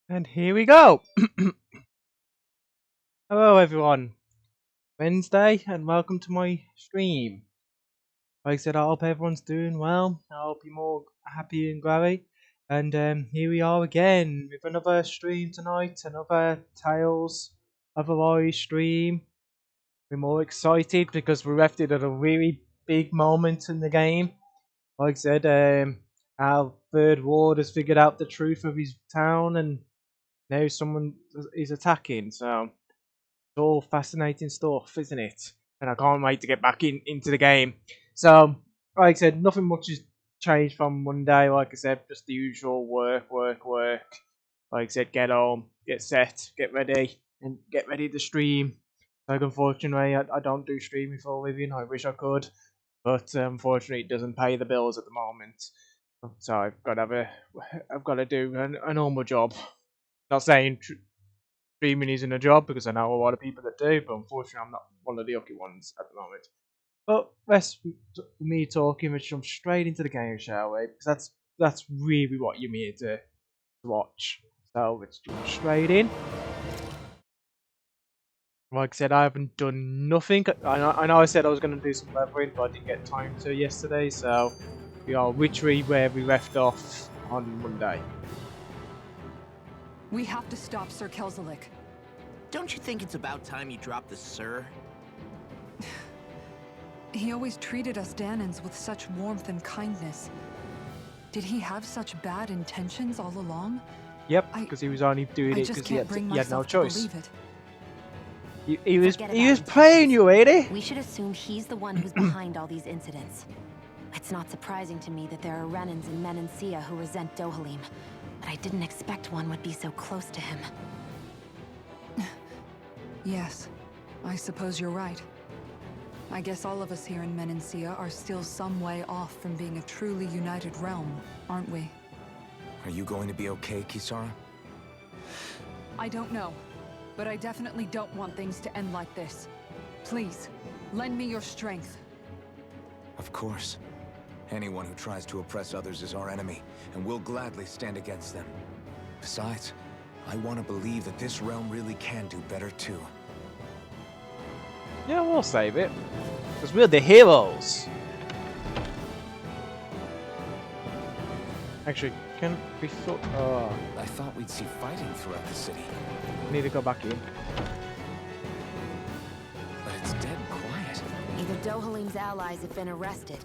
And here we go. Hello everyone. Wednesday and welcome to my stream. Like I said, I hope everyone's doing well. I hope you're more happy and glad. And here we are again with another stream tonight, another Tales of Arise stream. We're more excited because we left it at a really big moment in the game. Like I said, our third ward has figured out the truth of his town and now someone is attacking, so it's all fascinating stuff, isn't it? And I can't wait to get back into the game. So, like I said, nothing much has changed from Monday. Like I said, just the usual work. Like I said, get home, get set, get ready, and get ready to stream. Like, unfortunately, I don't do streaming for a living. I wish I could, but unfortunately, it doesn't pay the bills at the moment. So I've got to do a normal job. Not saying streaming isn't a job because I know a lot of people that do, but unfortunately, I'm not one of the lucky ones at the moment. But less me talking, let's jump straight into the game, shall we? Because that's really what you're here to watch. So let's jump straight in. Like I said, I haven't done nothing. I know I said I was going to do some leveling, but I didn't get time to yesterday, so we are literally where we left off on Monday. We have to stop Sir Kelzelik. Don't you think it's about time you dropped the sir? He always treated us Danans with such warmth and kindness. Did he have such bad intentions all along? Yep, because he was only doing it because he had no choice. He was playing you, lady. We should assume he's the one who's behind all these incidents. It's not surprising to me that there are Renans in Menancia who resent Dohalim, but I didn't expect one would be so close to him. Yes, I suppose you're right. I guess all of us here in Menancia are still some way off from being a truly united realm, aren't we? Are you going to be okay, Kisara? I don't know, but I definitely don't want things to end like this. Please, lend me your strength. Of course. Anyone who tries to oppress others is our enemy, and we'll gladly stand against them. Besides, I want to believe that this realm really can do better too. Yeah, we'll save it. Because we're the heroes. Actually, can we I thought we'd see fighting throughout the city. Need to go back in. But it's dead quiet. Either Dohalim's allies have been arrested.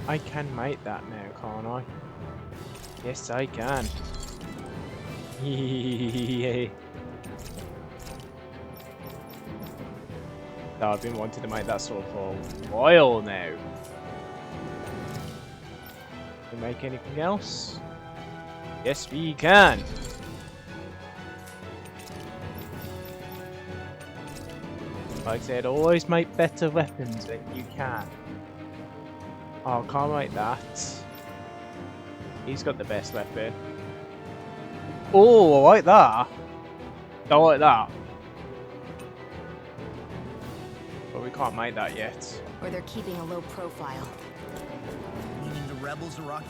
I can make that now, can't I? Yes, I can. So I've been wanting to make that sword for a while now. Can we make anything else? Yes, we can. Like I said, always make better weapons than you can. Oh, can't make that. He's got the best weapon. Oh, I like that. Don't like that. But we can't make that yet. Or they're keeping a low profile. Meaning the rebels are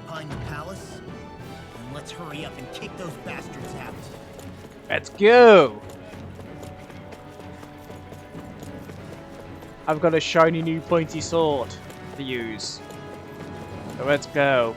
occupying the palace? Then let's hurry up and kick those bastards out. Let's go! I've got a shiny new pointy sword to use. So let's go.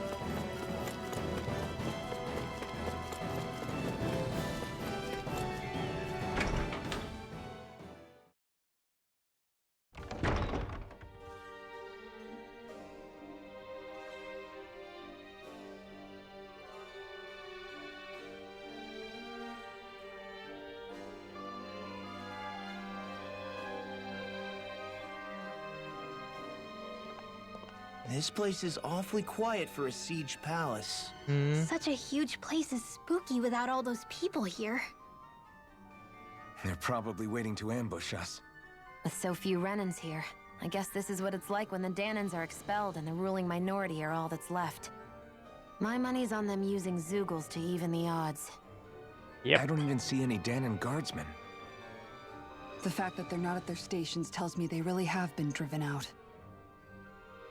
This place is awfully quiet for a siege palace. Such a huge place is spooky without all those people here. They're probably waiting to ambush us. With so few Renans here, I guess this is what it's like when the Danans are expelled and the ruling minority are all that's left. My money's on them using Zeugles to even the odds. Yep. I don't even see any Danan guardsmen. The fact that they're not at their stations tells me they really have been driven out.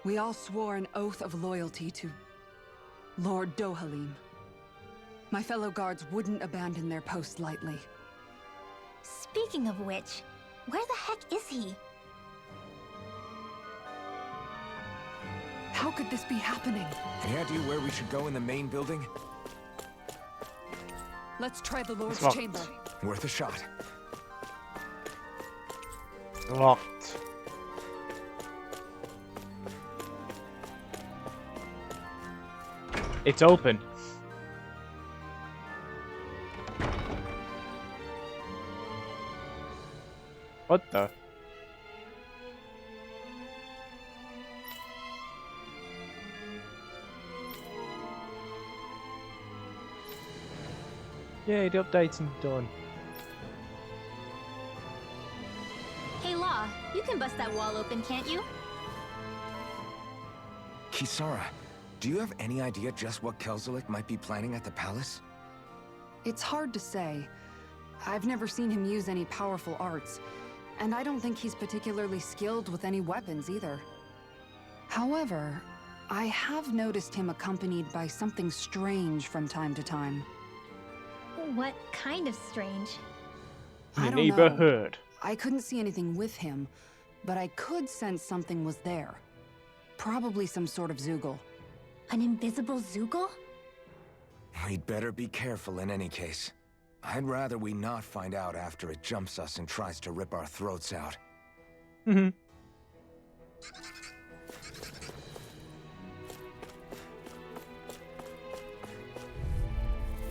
We all swore an oath of loyalty to Lord Dohalim. My fellow guards wouldn't abandon their post lightly. Speaking of which, where the heck is he? How could this be happening? Any idea where we should go in the main building? Let's try the Lord's locked. chamber. Worth a shot. Locked. It's open. What the? Yay, the update's done. Hey Law, you can bust that wall open, can't you? Kisara, do you have any idea just what Kelzelik might be planning at the palace? It's hard to say. I've never seen him use any powerful arts, and I don't think he's particularly skilled with any weapons either. However, I have noticed him accompanied by something strange from time to time. What kind of strange? In I the don't know. neighborhood. I couldn't see anything with him, but I could sense something was there. Probably some sort of Zoogle. An invisible Zoogle? We'd better be careful in any case. I'd rather we not find out after it jumps us and tries to rip our throats out. Mhm.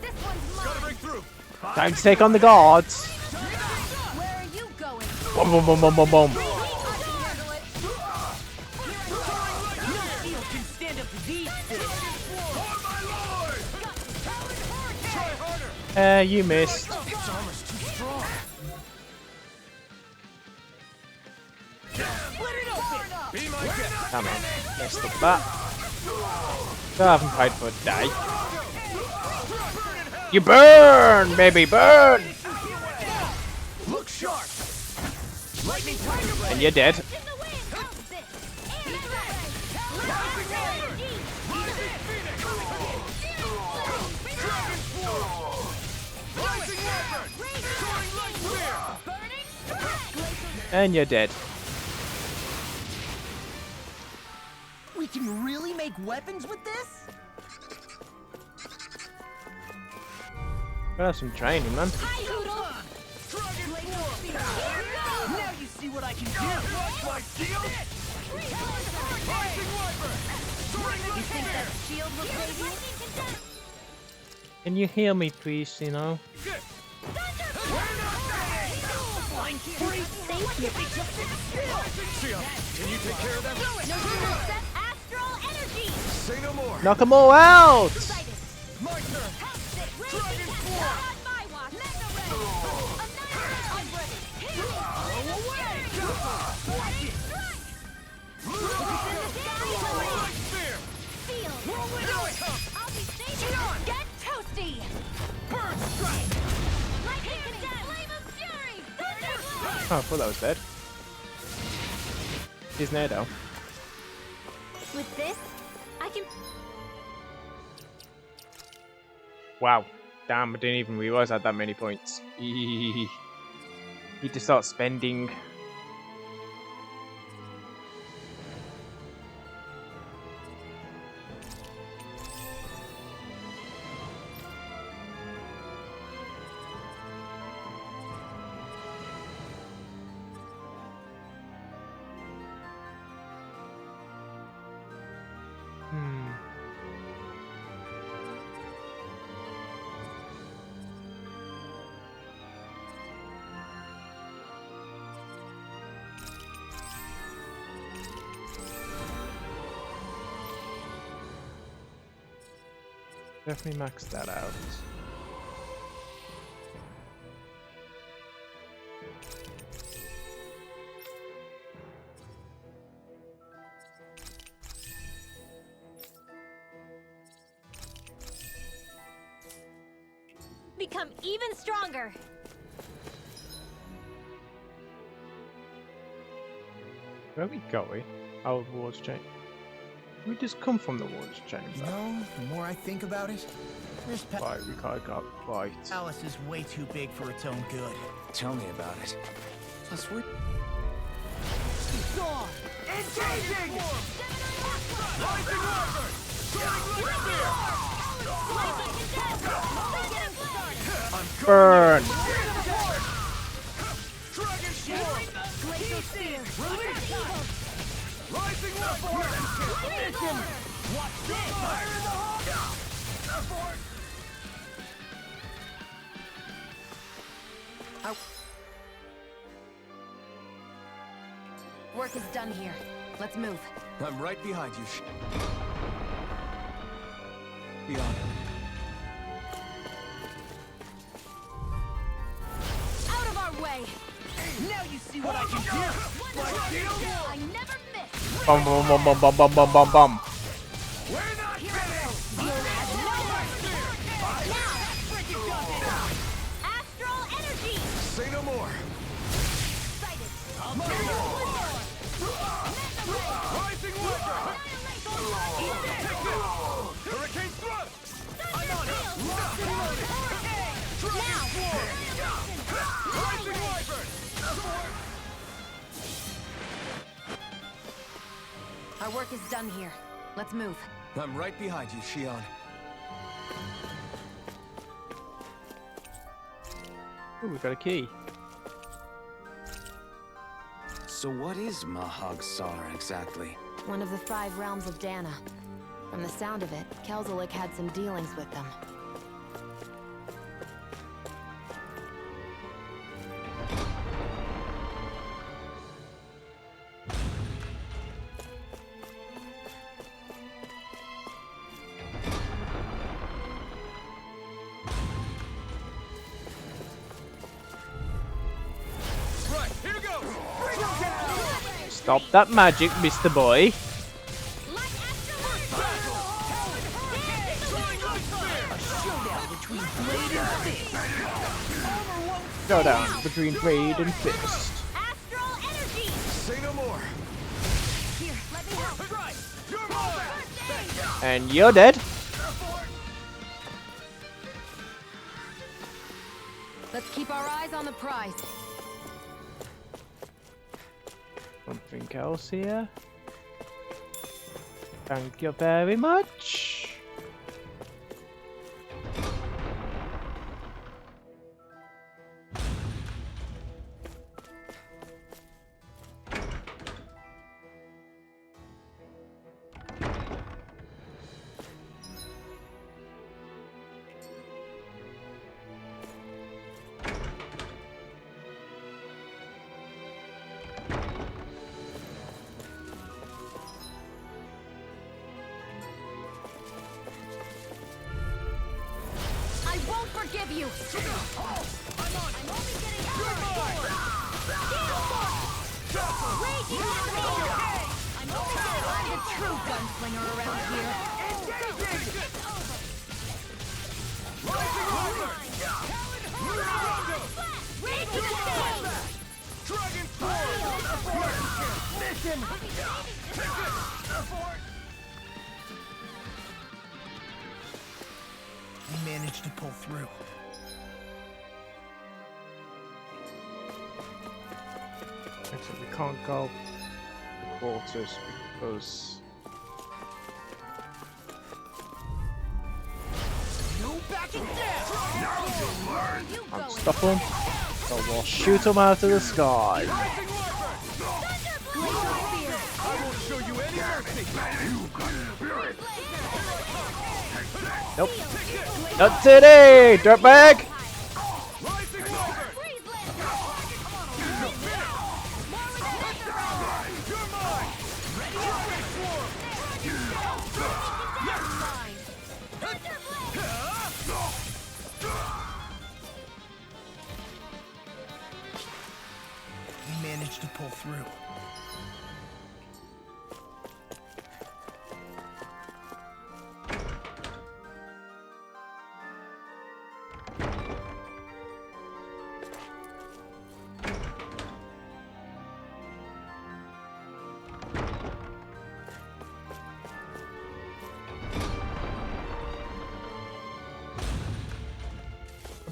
This one's mine! Time to take on the guards. Where are you going? Boom, boom, boom, boom, boom, boom. Can stand up to these things. You missed. Its armor's too strong. Come on, messed up that. I haven't played for a day. You burn, baby, burn! Look sharp. And you're dead. And you're dead. We can really make weapons with this? Gotta have some training, man. Now you see what I can do. My shield? You think that shield will save you? Can you heal me, please, you know? Can you take care of them? Astral energy! Say no more. Knock them all out! My turn. Dragon form! My watch! Mega I'll be safe! Get toasty! Bird strike! Lightning cadet! Flame of fury! Thunderblast! Oh, I thought that was dead. He's near though. With this, I can... Wow. Damn, I didn't even realise I had that many points. Need to start spending. Definitely max that out. become even stronger. Where are we going? Oh, Lord's Chain. We just come from the water chamber. You know, the more I think about it, this Right, we can't go right. palace is way too big for its own good. Tell me about it. Plus, we're... Engaging! Burn! Work is done here. Let's move. I'm right behind you. Beyond. Out of our way! Now you see what I can do! I never miss! Bum bum bum bum bum bum bum bum bum. We're not finished! Astral energy! Say no more. Rising Wyvern! Hurricane thrust! I'm on it! Rising Wyvern! Our work is done here. Let's move. I'm right behind you, Shion. Ooh, we got a key. So what is Mahag Saar exactly? One of the 5 realms of Dana. From the sound of it, Kelzelik had some dealings with them. Right, here goes! Stop that magic, Mr. Boy. Showdown between Blade and Fist. Astral energy! Say no more. Here, let me help. Right, you're mine! And you're dead. Let's keep our eyes on the prize. Something else here. Thank you very much. I won't forgive you! I'm only getting I'm the true gunslinger around here. We managed to pull through. Actually, we can't go the quarters because No backing down! can't stop them. So we'll shoot them out of the sky. I won't show you any mercy! Nope. Not today, dirtbag! Rising Wyvern! You're mine! Ready swarm! We managed to pull through.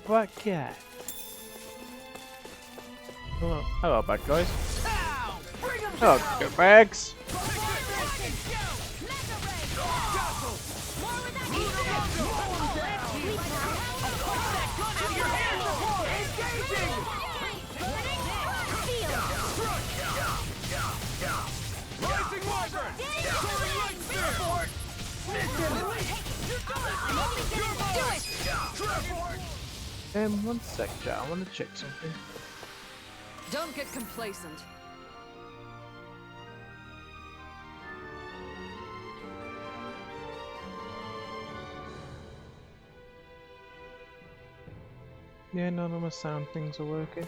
black cat. Hello, hello, bad guys. Hello, good bags. One sec, chat. I want to check something. Don't get complacent. Yeah, none of my sound things are working.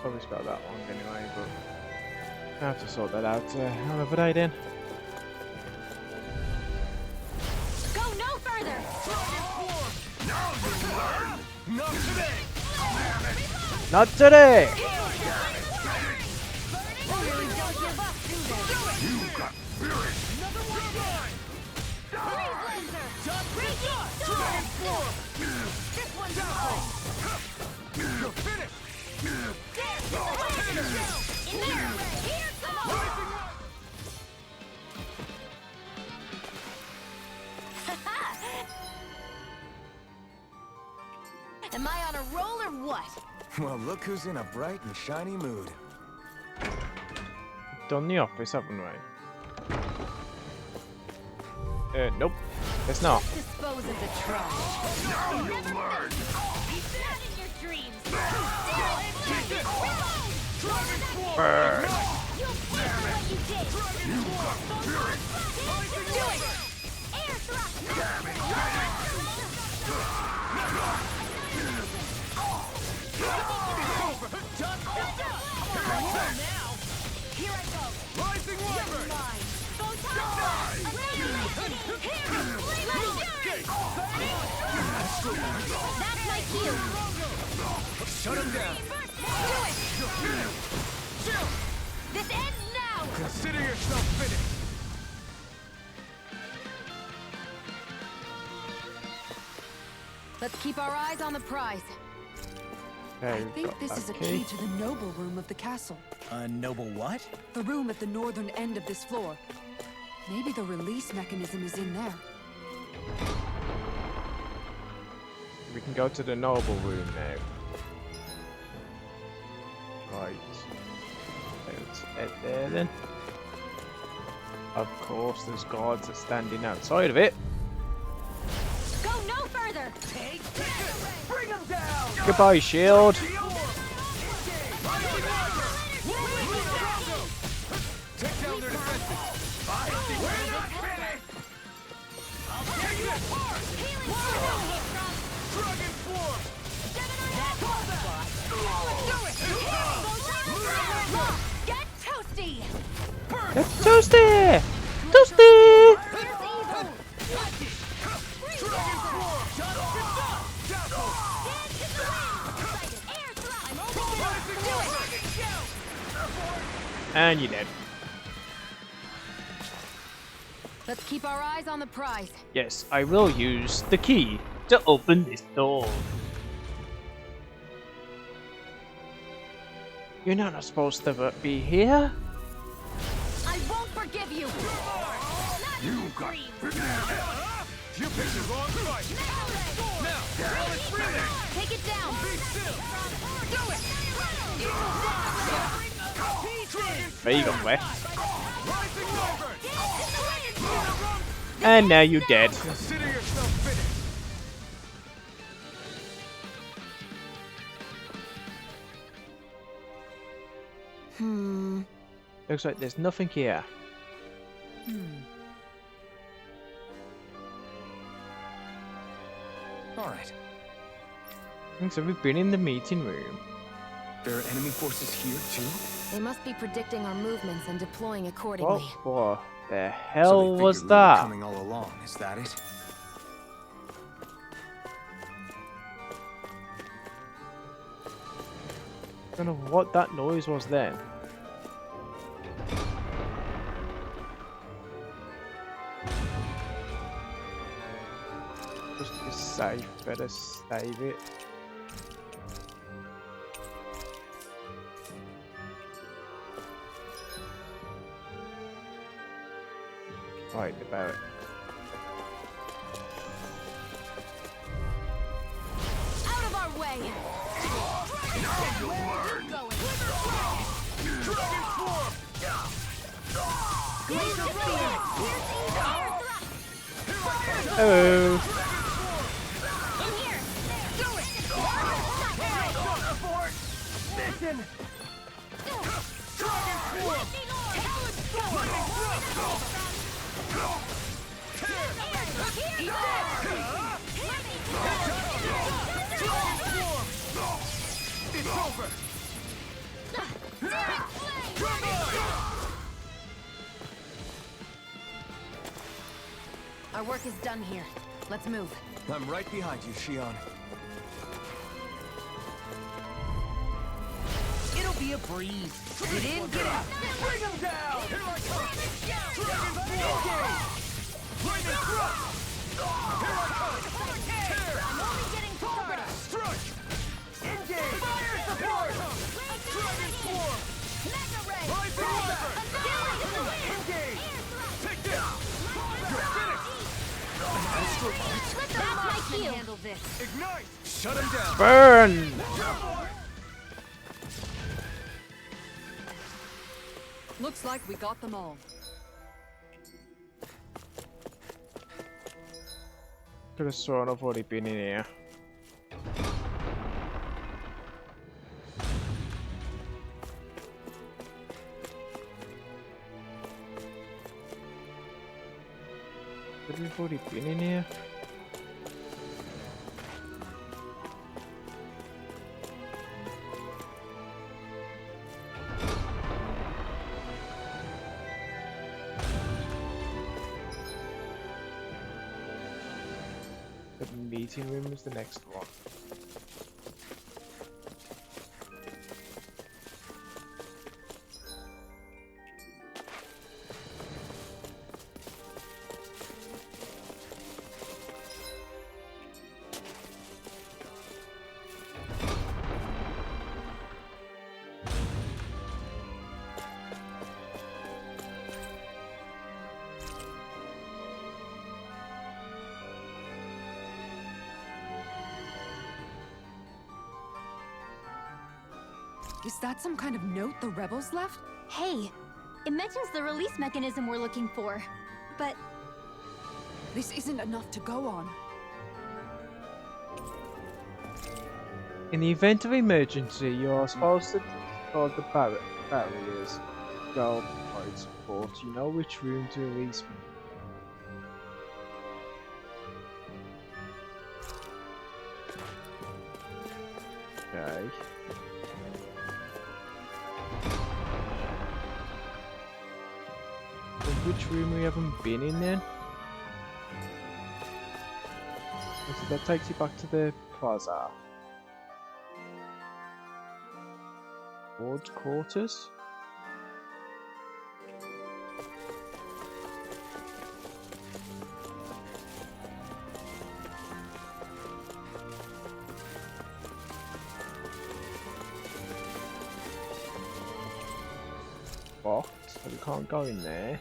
Probably spelled that wrong anyway, but I have to sort that out another day then. Go no further! Not today! Am I on a roll or what? Well, look who's in a bright and shiny mood. Done the office, haven't we? Nope. It's not. Dispose of the trash. Now you'll learn. He's not in your dreams. Burn. You'll pay for what you did. Do it. Air thrust. Here I go. Rising Wyvern! That's my cue. Shut him down! Do it. This ends now. Consider yourself finished! Let's keep our eyes on the prize. Okay, I we've think got this that is a key. key to the noble room of the castle. A noble what? The room at the northern end of this floor. Maybe the release mechanism is in there. We can go to the noble room now. Right. Let's head there then. Of course, there's guards that are standing outside of it. Go no further. Bring him down! Goodbye, shield. Take down their defenses! We're not finished! I'll take this! Dragon Form! Get toasty. It's toasty! Toasty! Dragon Form! And you're dead. Let's keep our eyes on the prize. Yes, I will use the key to open this door. You're not supposed to be here. I won't forgive you. You got You picked the wrong fight! Now, while it's reeling! Take it down. Be still! Do it. There you go, Claire. Rising Wyvern! And now you're dead. Consider yourself finished! Looks like there's nothing here. Alright. So we've been in the meeting room. There are enemy forces here, too? They must be predicting our movements and deploying accordingly. What the So hell they was figured we were that? coming all along, is that it? I don't know what that noise was then. Just be safe, better save it. Right about it. Out of our way! Hello. It's over! Our work is done here. Let's move. I'm right behind you, Shion. It'll be a breeze. Get in, get out. Bring him down! Here I come! Dragon Force! Lightning Thrust! Here I come! Tear! I'm only getting started. Strike! Engage! Fire support! Dragon Force! Mega Ray! Rise to weapon! Engage! Take this! You're finished! That's my cue. Handle this. Ignite! Shut him down! Burn! Looks like we got them all. Could have sworn I've already been in here. Could we've already been in here? The meeting room is the next one. Is that some kind of note the rebels left? Hey, it mentions the release mechanism we're looking for. But This isn't enough to go on. In the event of emergency, you are supposed to discard the barriers. Go provide support. You know which room to release me. Okay. So which room we haven't been in then? So that takes you back to the plaza. Ward's quarters? Locked, so we can't go in there.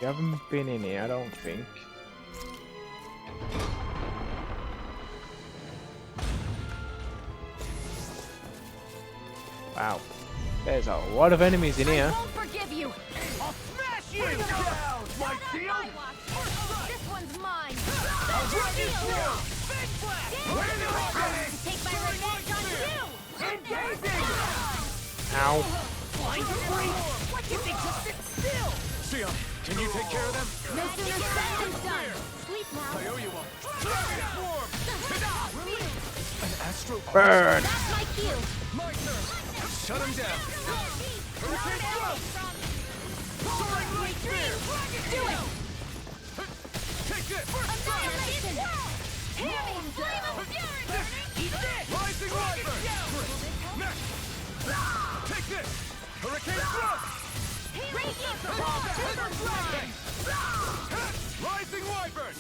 We haven't been in here, I don't think. Wow, there's a lot of enemies in here. I won't forgive you. I'll smash you! Down, my shield! This one's mine. Dragon Force! Big Blast! Where do you To take my revenge on you. Engaging! Ow. Flying free! What do you think? Just sit still! Xion, can you take care of them? No sooner said than done. Sleep now. I owe you one. Dragon form! An astro... Burn! That's my cue. My turn! Shut him down! Hurricane thrust! Soaring light spear! Do it. Take this! Annihilation. Heavy flame of fury burning. Eat this. Rising Wyvern! Next! Take this! Hurricane thrust! Radiant super fly. Rising Wyvern!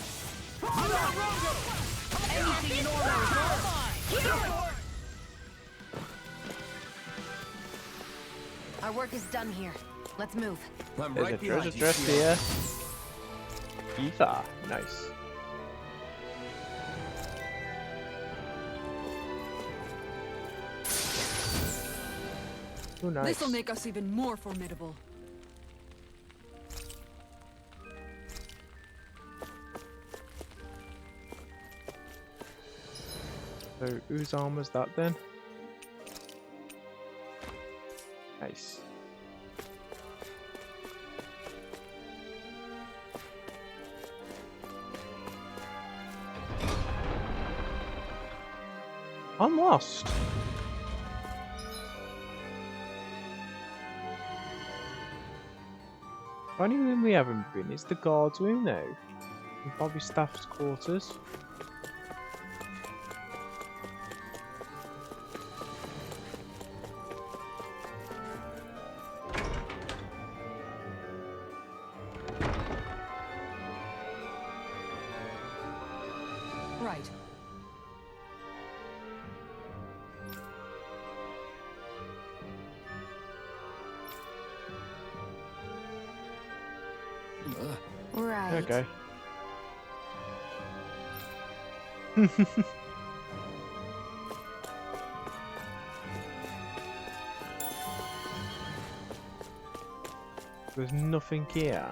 Anything in order is all mine. Our work is done here. Let's move. I'm There's right a behind treasure you, chest Xion. here. Ether. Nice. Oh, nice. This'll make us even more formidable. So, whose armor's that then? Nice. I'm lost. Only room we haven't been is the guard's room now. And probably staff's quarters. Right. Right. Okay. There's nothing here.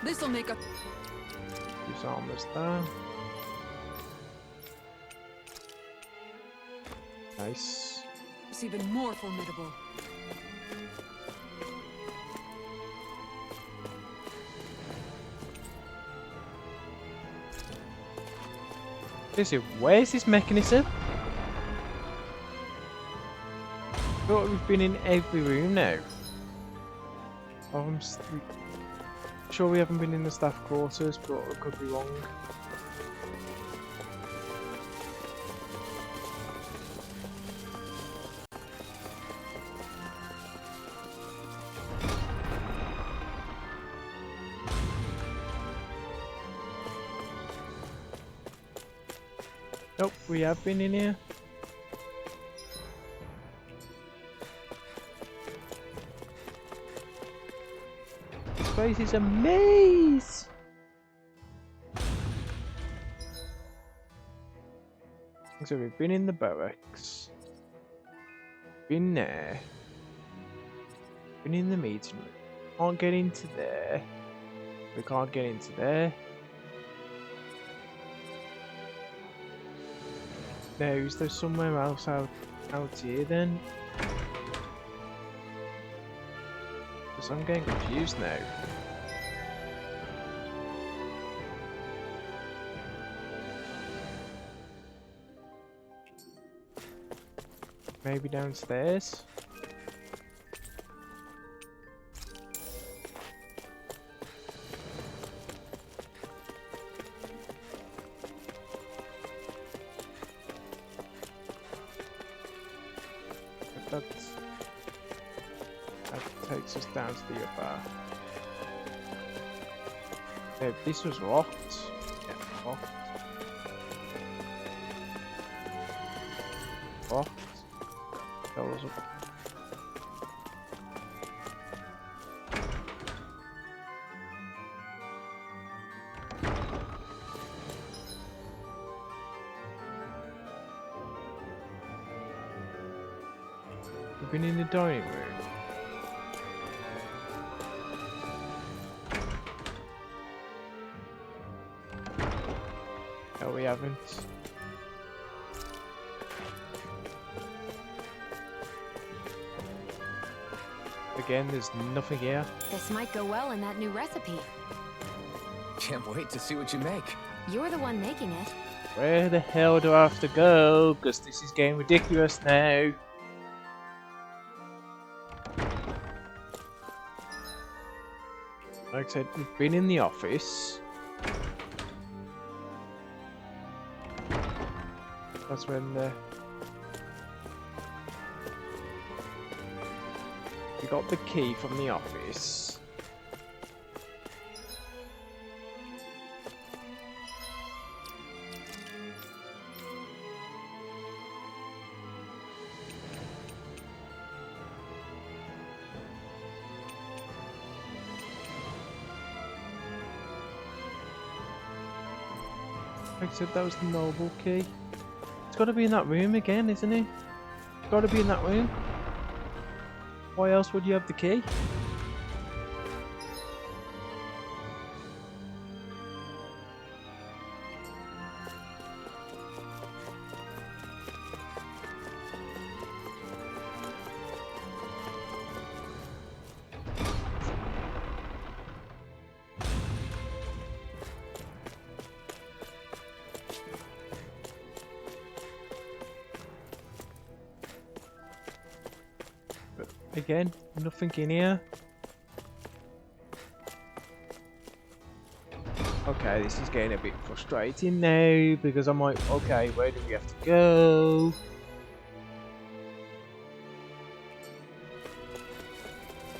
This'll make us. Whose armor's there? Nice. Even more formidable. Where's this mechanism? I thought we've been in every room now. Oh, I'm sure we haven't been in the staff quarters, but I could be wrong. Nope, we have been in here. This place is a maze! So we've been in the barracks. Been there. Been in the meeting room. Can't get into there. We can't get into there. Now, is there somewhere else out here then? Because I'm getting confused now. Maybe downstairs? That takes us down to the upper. Yeah, this was locked. Yeah, locked. Locked. That was up. We've been in the dining room. No, we haven't. Again, there's nothing here. This might go well in that new recipe. Can't wait to see what you make. You're the one making it. Where the hell do I have to go? Because this is getting ridiculous now. Like I said, we've been in the office. That's when we got the key from the office. Like I said, that was the noble key. It's got to be in that room again, isn't it? It's got to be in that room. Why else would you have the key? Again, nothing in here. Okay, this is getting a bit frustrating now because I'm like, okay, where do we have to go?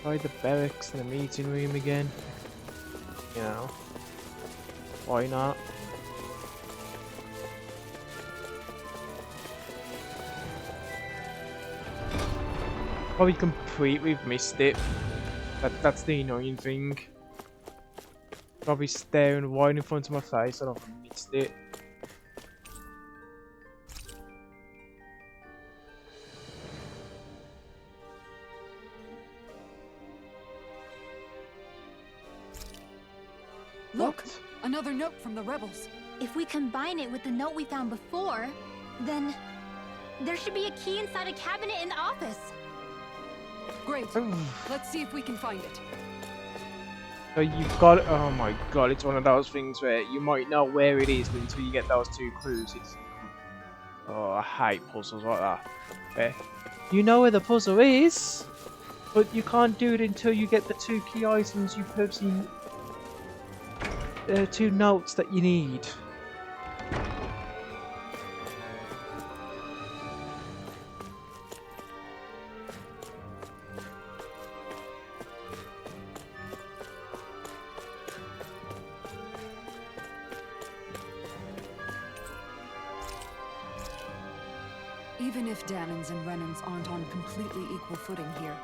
Try the barracks and the meeting room again. You know, why not? Probably completely missed it. That's the annoying thing. Probably staring right in front of my face and I've missed it. Look! Another note from the rebels. If we combine it with the note we found before, then there should be a key inside a cabinet in the office. Great. Let's see if we can find it. So you've got, oh my god, it's one of those things where you might know where it is, but until you get those two clues, it's... Oh, I hate puzzles like that. You know where the puzzle is, but you can't do it until you get the two key items you purposely... two notes that you need. Even if Dahnans and Renans aren't on completely equal footing here,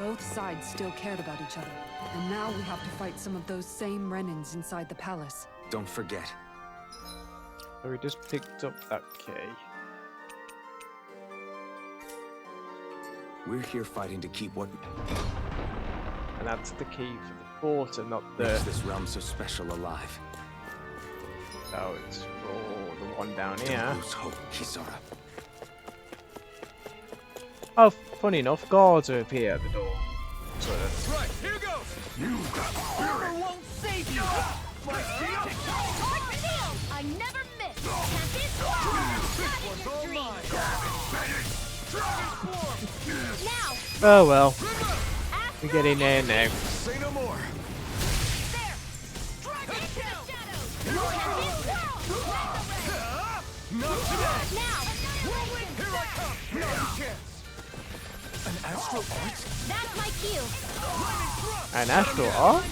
both sides still cared about each other. And now we have to fight some of those same Renans inside the palace. Don't forget. So we just picked up that key. We're here fighting to keep what And that's the key for the fort and not the... makes this realm so special alive. So it's for the one down here. Don't lose hope, Kisara. Oh, funny enough, guards are up here at the door. So Right, here goes! Armor won't save you! My shield! I never miss! This one's all mine! Dragon form! Now! oh well, we get in there now. Say no more! There! Dragon shadows! Not today! Now! Here I come! Not a chance! An astral art? That's my cue! An astral art?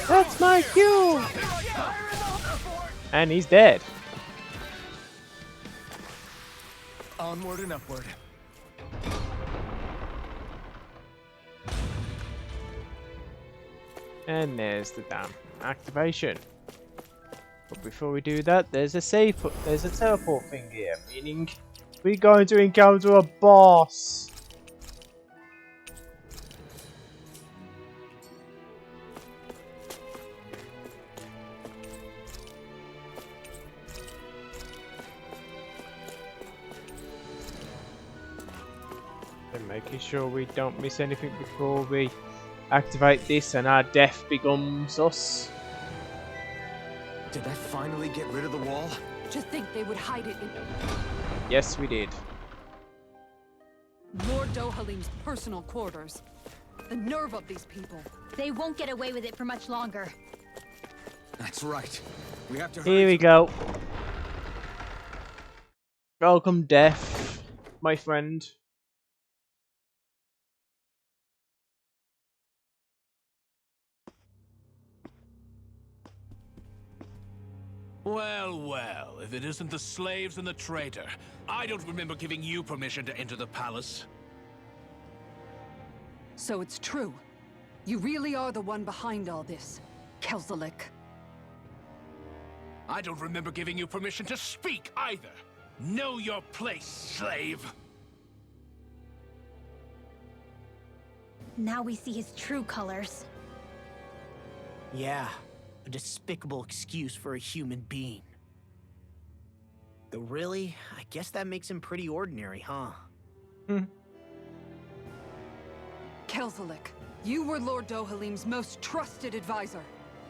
That's my cue! And he's dead. Onward and upward. And there's the damn activation. But before we do that, there's a there's a teleport thing here, meaning we're going to encounter a boss. Making sure we don't miss anything before we activate this and our death becomes us. Did that finally get rid of the wall? To think they would hide it in Yes, we did. Lord Dohalim's personal quarters. The nerve of these people. They won't get away with it for much longer. That's right. We have to Here hurry. we go. Welcome, death, my friend. Well, well, if it isn't the slaves and the traitor. I don't remember giving you permission to enter the palace. So it's true. You really are the one behind all this, Kelzelik. I don't remember giving you permission to speak either. Know your place, slave. Now we see his true colors. Yeah, a despicable excuse for a human being. Though really, I guess that makes him pretty ordinary, huh? Kelzelik, you were Lord Dohalim's most trusted advisor.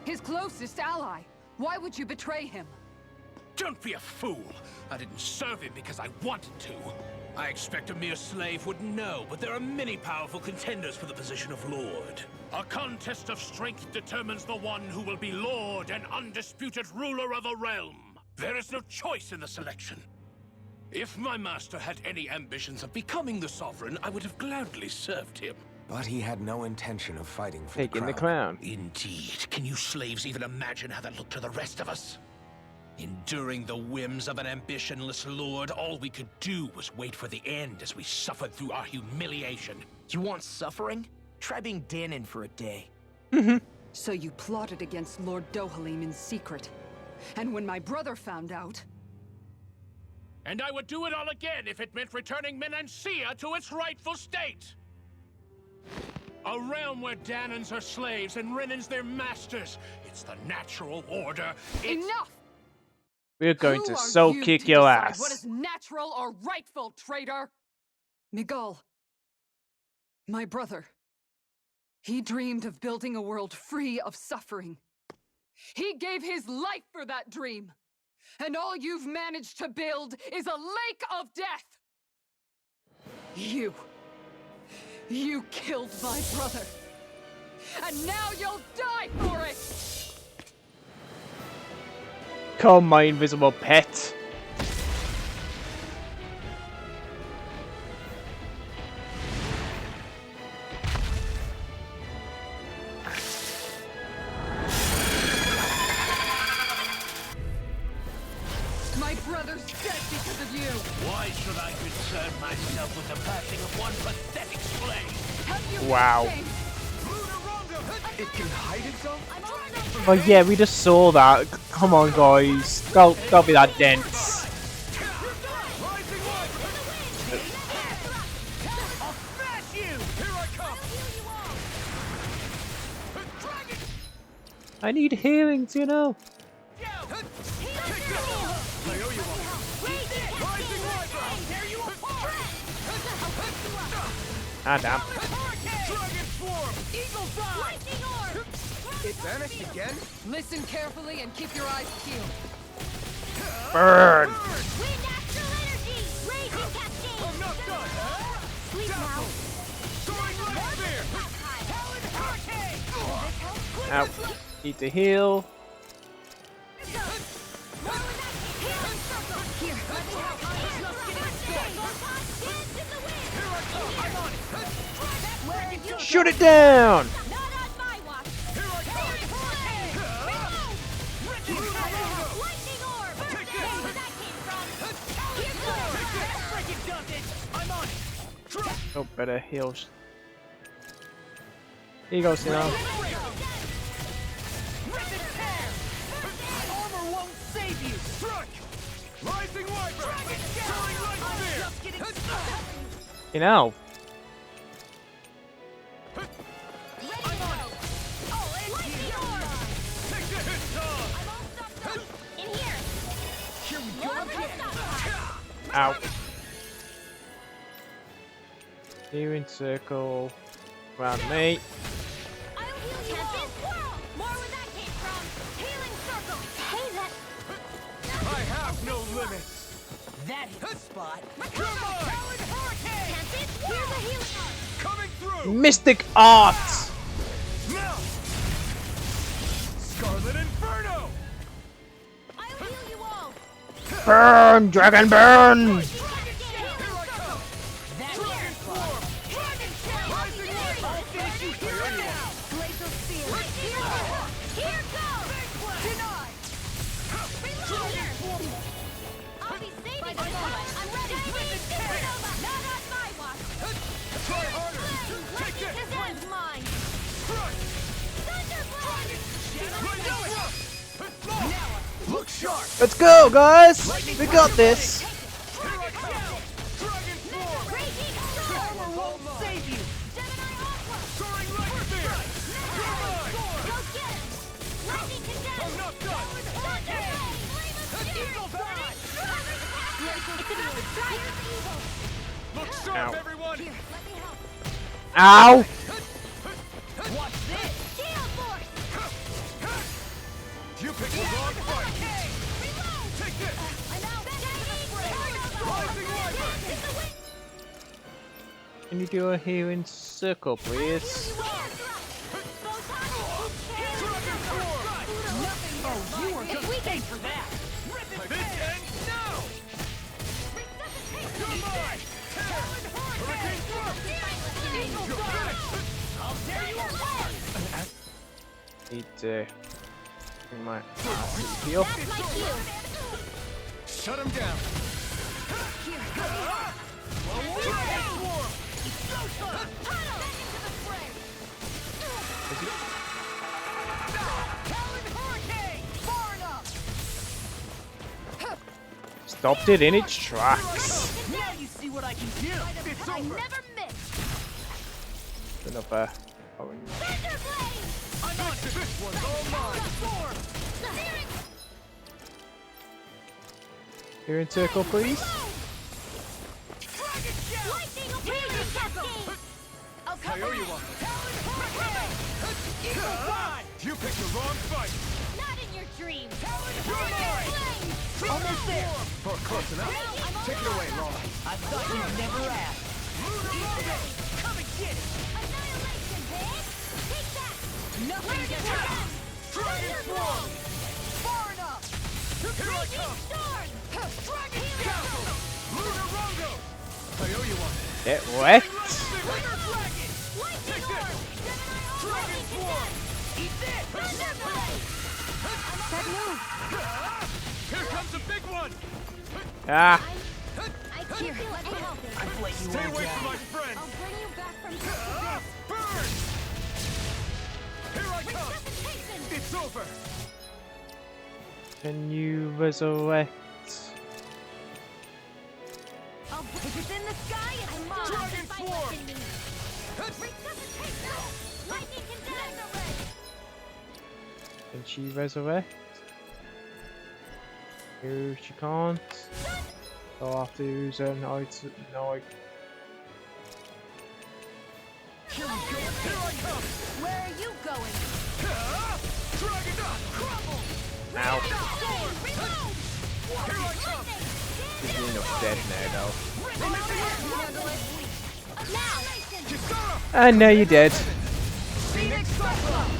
His closest ally. Why would you betray him? Don't be a fool. I didn't serve him because I wanted to. I expect a mere slave wouldn't know, but there are many powerful contenders for the position of Lord. A contest of strength determines the one who will be Lord and undisputed ruler of a realm. There is no choice in the selection. If my master had any ambitions of becoming the sovereign, I would have gladly served him. But he had no intention of fighting for Taking the the crown. crown. Indeed. Can you slaves even imagine how that looked to the rest of us? Enduring the whims of an ambitionless lord, all we could do was wait for the end as we suffered through our humiliation. You want suffering? Try being Danon for a day. So you plotted against Lord Dohalim in secret. And when my brother found out... And I would do it all again if it meant returning Menancia to its rightful state! A realm where Danons are slaves and Renans their masters. It's the natural order. It's... Enough! We're going Who to are so you kick to your decide ass. what is natural or rightful, traitor? Miguel. My brother. He dreamed of building a world free of suffering. He gave his life for that dream. And all you've managed to build is a lake of death! You killed my brother. And now you'll die for it! Come, my invisible pet. My brother's dead because of you! Why should I concern myself with the passing of one pathetic slave? Have you Wow. been ashamed? It can hide itself? Oh yeah, we just saw that. Come on, guys. Don't be that dense. I need healings, you know. Ah, damn. It vanished again? Listen carefully and keep your eyes peeled. Burn. Wind astral energy! Raging cascade! I'm not done! Sleep now! Soaring light spear! Talon hurricane! Ow. Need to heal. Shoot it down! Not on my watch! Lightning orb! Where that came from! I'm on it! Oh, better heal. Here you go, Sino. Armor won't save you! Strike! Rising Wyvern! Soaring light spear! You know. I'm on it! Lightning orb! Take the hit, Tom! I'm all stuffed up! In here! Here we go More again! stuff! Ow. Here in circle. Around me. I'll heal you all. More where that came from. Healing circle. Hey, that. I have no limits. That hit the spot. Talon Hurricane. Here's a healing arm. Coming through. Mystic Arts! Now. Scarlet Inferno. I'll heal you all. Burn! Dragon burn! Look sharp. Let's go, guys! We got this! Look sharp, everyone. Ow! You picked the wrong fight. Take this. Rising Wyvern. Can you do a here in circle, please? This ends now. You're mine. Hurricane Thrust. You're finished. Need to bring my heal. Shut him down. Stopped it in its tracks. Now you see what I can do. It's I over. never miss. Another orange. This one's all mine. Here in circle, please. I owe you one. You picked the wrong fight. Not in your dreams. You're mine. Almost there. Or close enough. Take it away, Laura. I thought you'd never ask. Come and get it. Annihilation, bitch. Take that. Nothing gets past. Dragon Swarm. Far enough. Here I come. Storm. Dragon Castle. Lunarongo. I owe you one. Get wet. Lunar Dragon. Lightning Take orb. this. Gemini Dragon Swarm. Eat this. Thunderblade. That move. Here comes a big one. Ah! I can't feel any helping. I've let you Stay all away down. from my friends. I'll bring you back from death. Burn. Here I come. Resuscitation. It's over. Can you resurrect? If it's in the sky, it's mine. Dragon Swarm. Resuscitation. Lightning condenser. Can she resurrect? No, she can't. So I'll have to use an item. No, I... Here I come. Where are you going? Dragon crumble. Ow. Reload. Here I come. She's enough dead now, though. Now. Kisara. And now you're dead. Phoenix Cyclone.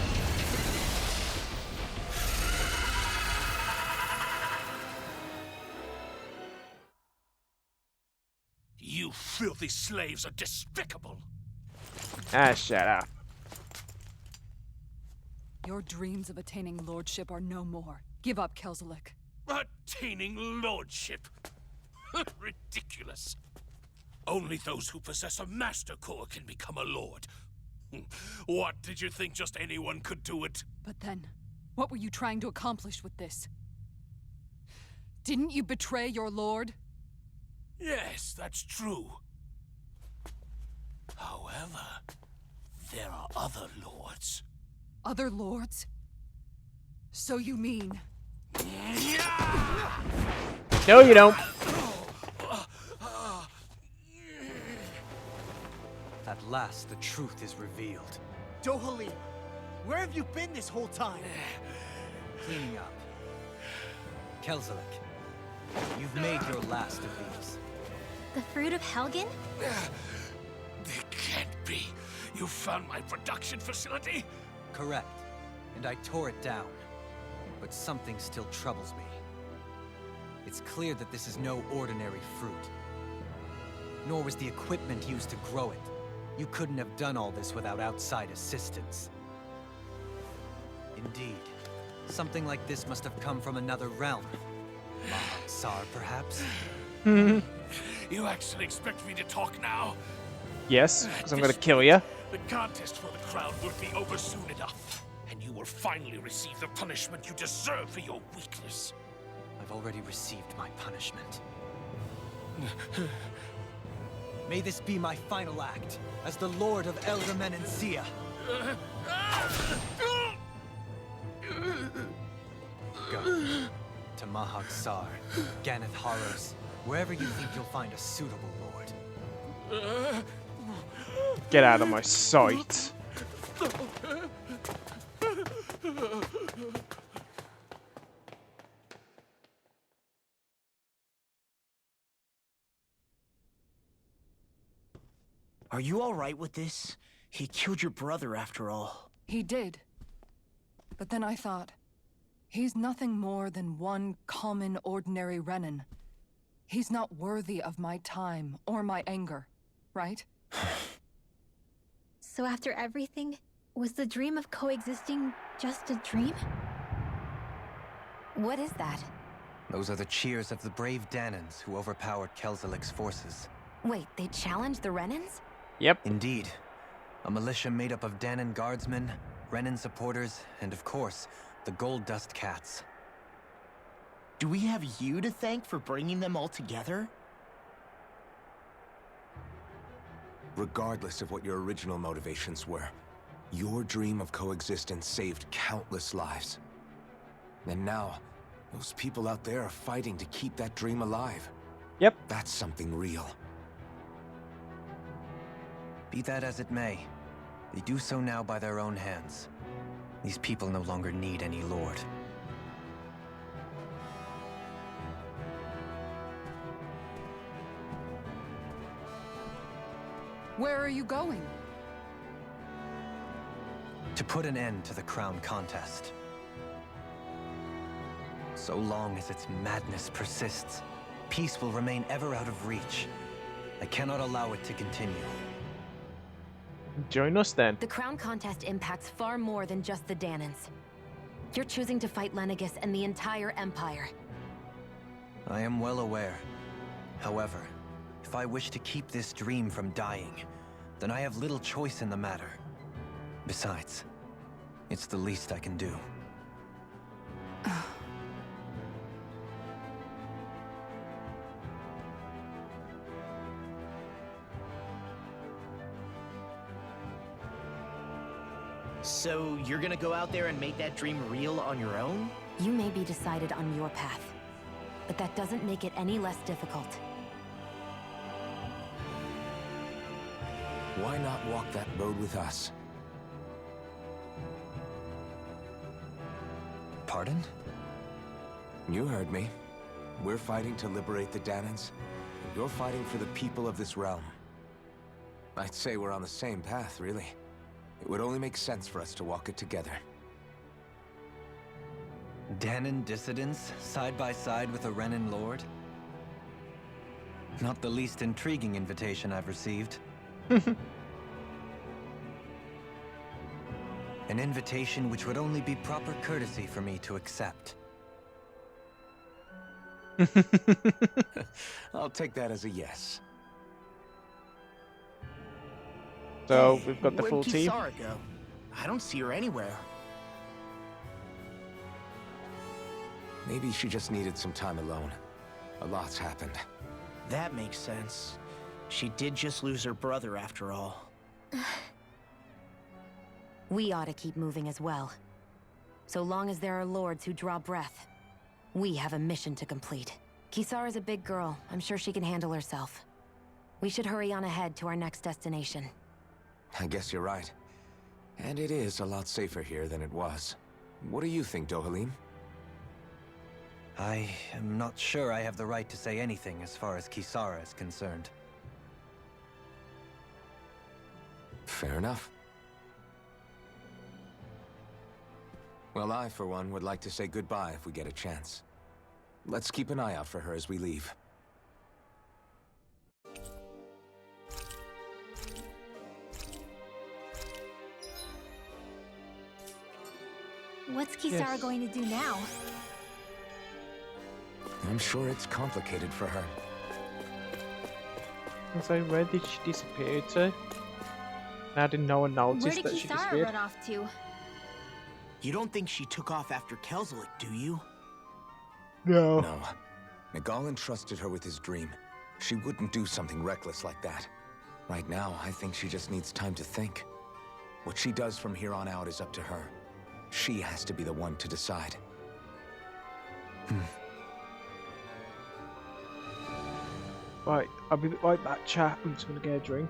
You filthy slaves are despicable. Ah, shut up. Your dreams of attaining lordship are no more. Give up, Kelzelik. Attaining lordship. Ridiculous. Only those who possess a master core can become a lord. What, did you think just anyone could do it? But then, what were you trying to accomplish with this? Didn't you betray your lord? Yes, that's true. However, there are other lords. Other lords? So you mean... No, you don't. last the truth is revealed. Dohalim, where have you been this whole time? Cleaning up. Kelzelik, you've made your last of these. The fruit of Helgen? They can't be. You found my production facility? Correct. And I tore it down. But something still troubles me. It's clear that this is no ordinary fruit. Nor was the equipment used to grow it. You couldn't have done all this without outside assistance. Indeed. Something like this must have come from another realm. Mahak Sar, perhaps? You actually expect me to talk now? Yes, because I'm gonna kill you. The contest for the crown will be over soon enough, and you will finally receive the punishment you deserve for your weakness. I've already received my punishment. May this be my final act as the Lord of Elder Menencia. Go to Mahak Sar, Ganeth Haros, wherever you think you'll find a suitable lord. Get out of my sight. Are you alright with this? He killed your brother after all. He did. But then I thought, he's nothing more than one common, ordinary Renan. He's not worthy of my time or my anger, right? So after everything, was the dream of coexisting just a dream? What is that? Those are the cheers of the brave Danans who overpowered Kelzelik's forces. Wait, they challenged the Renans? Yep. Indeed. A militia made up of Danan guardsmen, Renan supporters, and of course, the Gold Dust Cats. Do we have you to thank for bringing them all together? Regardless of what your original motivations were, your dream of coexistence saved countless lives. And now, those people out there are fighting to keep that dream alive. Yep. That's something real. Be that as it may, they do so now by their own hands. These people no longer need any lord. Where are you going? To put an end to the crown contest. So long as its madness persists, peace will remain ever out of reach. I cannot allow it to continue. Join us then. The crown contest impacts far more than just the Danans. You're choosing to fight Lenegis and the entire Empire. I am well aware. However, if I wish to keep this dream from dying, then I have little choice in the matter. Besides, it's the least I can do. So you're gonna go out there and make that dream real on your own? You may be decided on your path, but that doesn't make it any less difficult. Why not walk that road with us? Pardon? You heard me. We're fighting to liberate the Danans, and you're fighting for the people of this realm. I'd say we're on the same path, really. It would only make sense for us to walk it together. Danan dissidents, side by side with a Renan lord? Not the least intriguing invitation I've received. An invitation which would only be proper courtesy for me to accept. I'll take that as a yes. So we've got the Where'd full team. Kisara go? I don't see her anywhere. Maybe she just needed some time alone. A lot's happened. That makes sense. She did just lose her brother after all. We ought to keep moving as well. So long as there are lords who draw breath, we have a mission to complete. Kisara's a big girl. I'm sure she can handle herself. We should hurry on ahead to our next destination. I guess you're right. And it is a lot safer here than it was. What do you think, Dohalim? I am not sure I have the right to say anything as far as Kisara is concerned. Fair enough. Well, I, for one, would like to say goodbye if we get a chance. Let's keep an eye out for her as we leave. What's Kisara Yes. going to do now? I'm sure it's complicated for her. So where did she disappear to? Now did no one Where notice did that she Kisara disappeared? run off to? You don't think she took off after Kelzelik, do you? No. No. Nagal entrusted her with his dream. She wouldn't do something reckless like that. Right now, I think she just needs time to think. What she does from here on out is up to her. She has to be the one to decide. Right, I'll be right back, chat. I'm just gonna get a drink.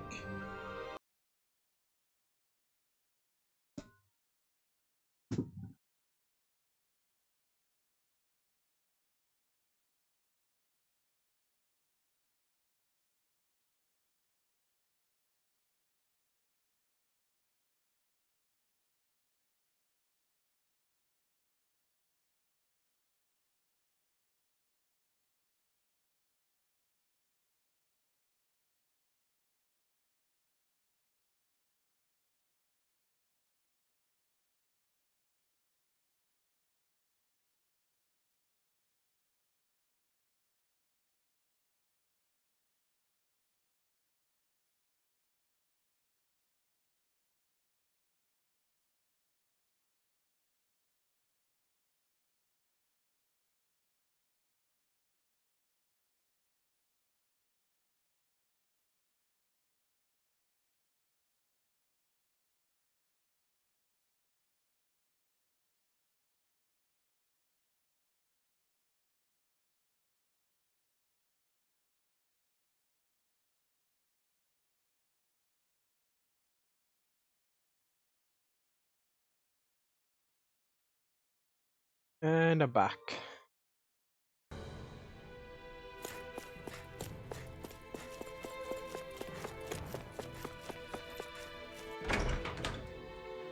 And I'm back.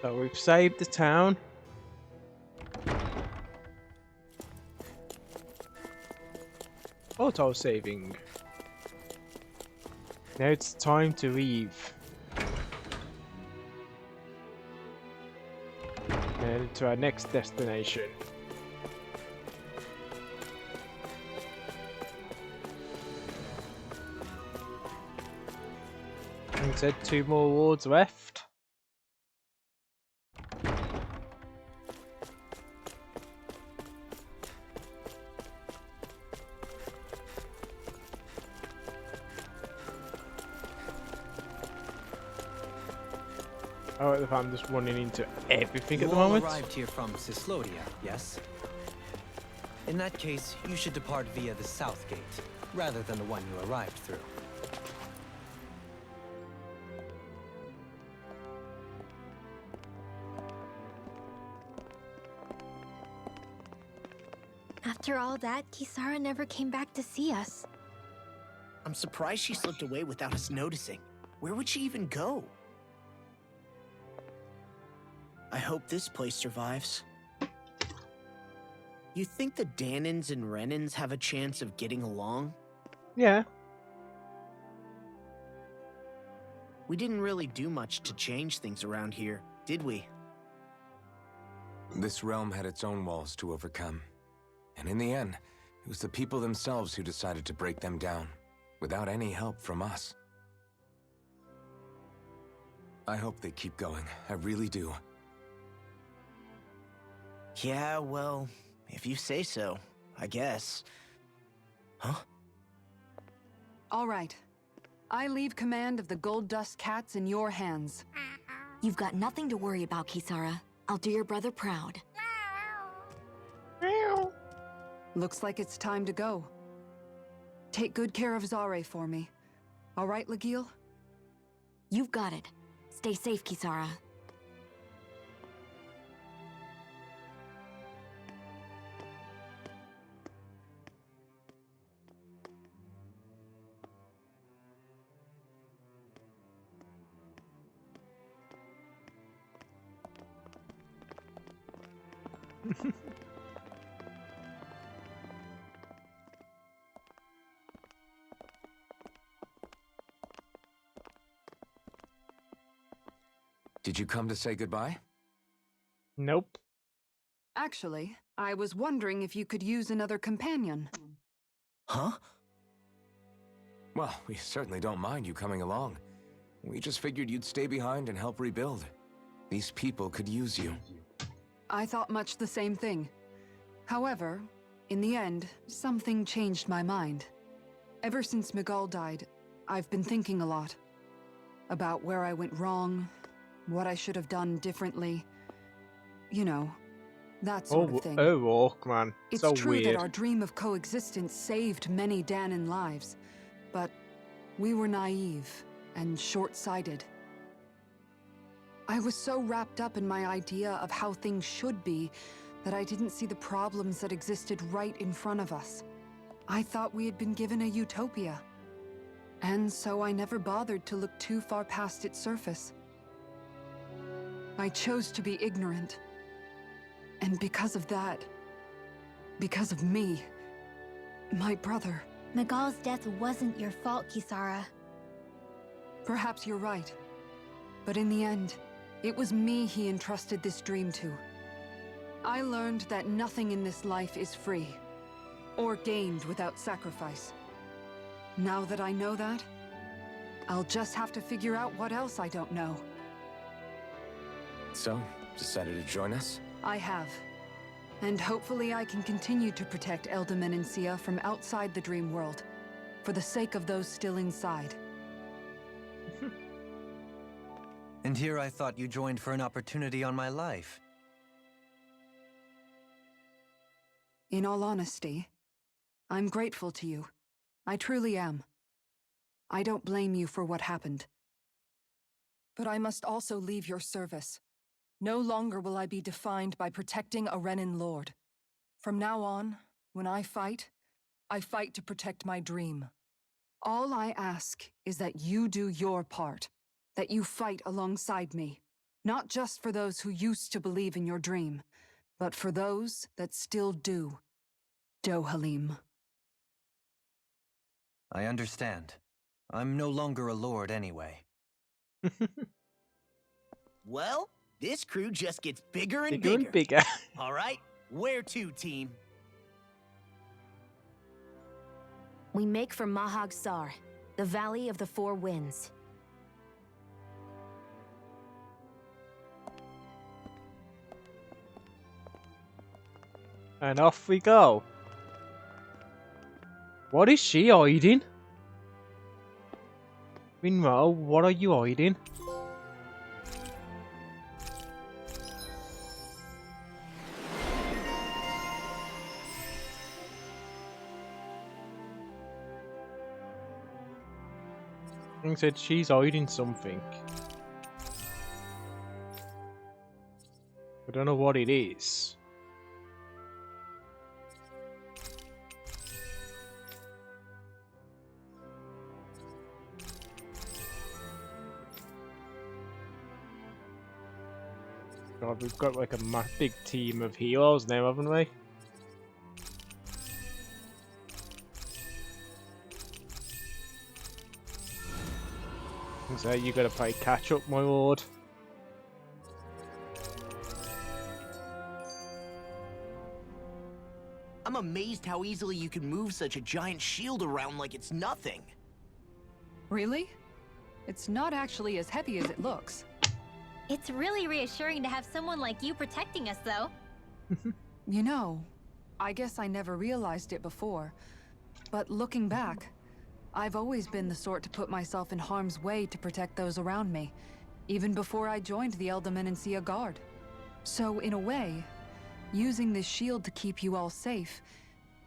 So we've saved the town. Auto saving. Now it's time to leave. And to our next destination. Like I said, 2 more wards left. Oh, if I'm just running into everything at the You all moment. arrived here from Cislodia, yes? In that case, you should depart via the south gate, rather than the one you arrived through. After all that, Kisara never came back to see us. I'm surprised she slipped away without us noticing. Where would she even go? I hope this place survives. You think the Danans and Renans have a chance of getting along? Yeah. We didn't really do much to change things around here, did we? This realm had its own walls to overcome. And in the end, it was the people themselves who decided to break them down, without any help from us. I hope they keep going. I really do. Yeah, well, if you say so, I guess. Huh? All right. I leave command of the Gold Dust Cats in your hands. You've got nothing to worry about, Kisara. I'll do your brother proud. Looks like it's time to go. Take good care of Zare for me. All right, Lagiel? You've got it. Stay safe, Kisara. Did you come to say goodbye? Nope. Actually, I was wondering if you could use another companion. Huh? Well, we certainly don't mind you coming along. We just figured you'd stay behind and help rebuild. These people could use you. I thought much the same thing. However, in the end, something changed my mind. Ever since Miguel died, I've been thinking a lot. About where I went wrong, what I should have done differently. You know, that sort of thing. Oh, man. It's so true weird. that our dream of coexistence saved many Dahnan lives, but we were naive and short-sighted. I was so wrapped up in my idea of how things should be that I didn't see the problems that existed right in front of us. I thought we had been given a utopia. And so I never bothered to look too far past its surface. I chose to be ignorant. And because of that, because of me, my brother... Miguel's death wasn't your fault, Kisara. Perhaps you're right. But in the end, it was me he entrusted this dream to. I learned that nothing in this life is free, or gained without sacrifice. Now that I know that, I'll just have to figure out what else I don't know. So, decided to join us? I have. And hopefully I can continue to protect Elde Menancia from outside the dream world, for the sake of those still inside. And here I thought you joined for an opportunity on my life. In all honesty, I'm grateful to you. I truly am. I don't blame you for what happened. But I must also leave your service. No longer will I be defined by protecting a Renan Lord. From now on, when I fight to protect my dream. All I ask is that you do your part, that you fight alongside me, not just for those who used to believe in your dream, but for those that still do. Dohalim. I understand. I'm no longer a lord anyway. Well, this crew just gets bigger and Bigger and bigger. All right, where to, team? We make for Mahag Sar, the Valley of the Four Winds. And off we go. What is she hiding? Minmo, what are you hiding? I said she's hiding something. I don't know what it is. God, we've got like a big team of heroes now, haven't we? So you gotta play catch up, my lord. I'm amazed how easily you can move such a giant shield around like it's nothing. Really? It's not actually as heavy as it looks. It's really reassuring to have someone like you protecting us, though. You know, I guess I never realized it before, but looking back, I've always been the sort to put myself in harm's way to protect those around me, even before I joined the Elde Menancia Guard. So, in a way, using this shield to keep you all safe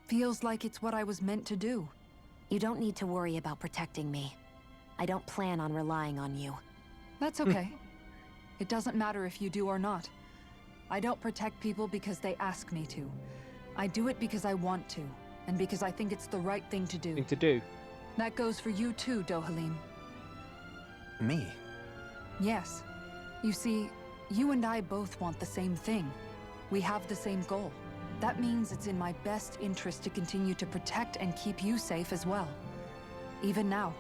feels like it's what I was meant to do. You don't need to worry about protecting me. I don't plan on relying on you. That's okay. It doesn't matter if you do or not. I don't protect people because they ask me to. I do it because I want to, and because I think it's the right thing to do. That goes for you too, Dohalim. Me? Yes. You see, you and I both want the same thing. We have the same goal. That means it's in my best interest to continue to protect and keep you safe as well. Even now.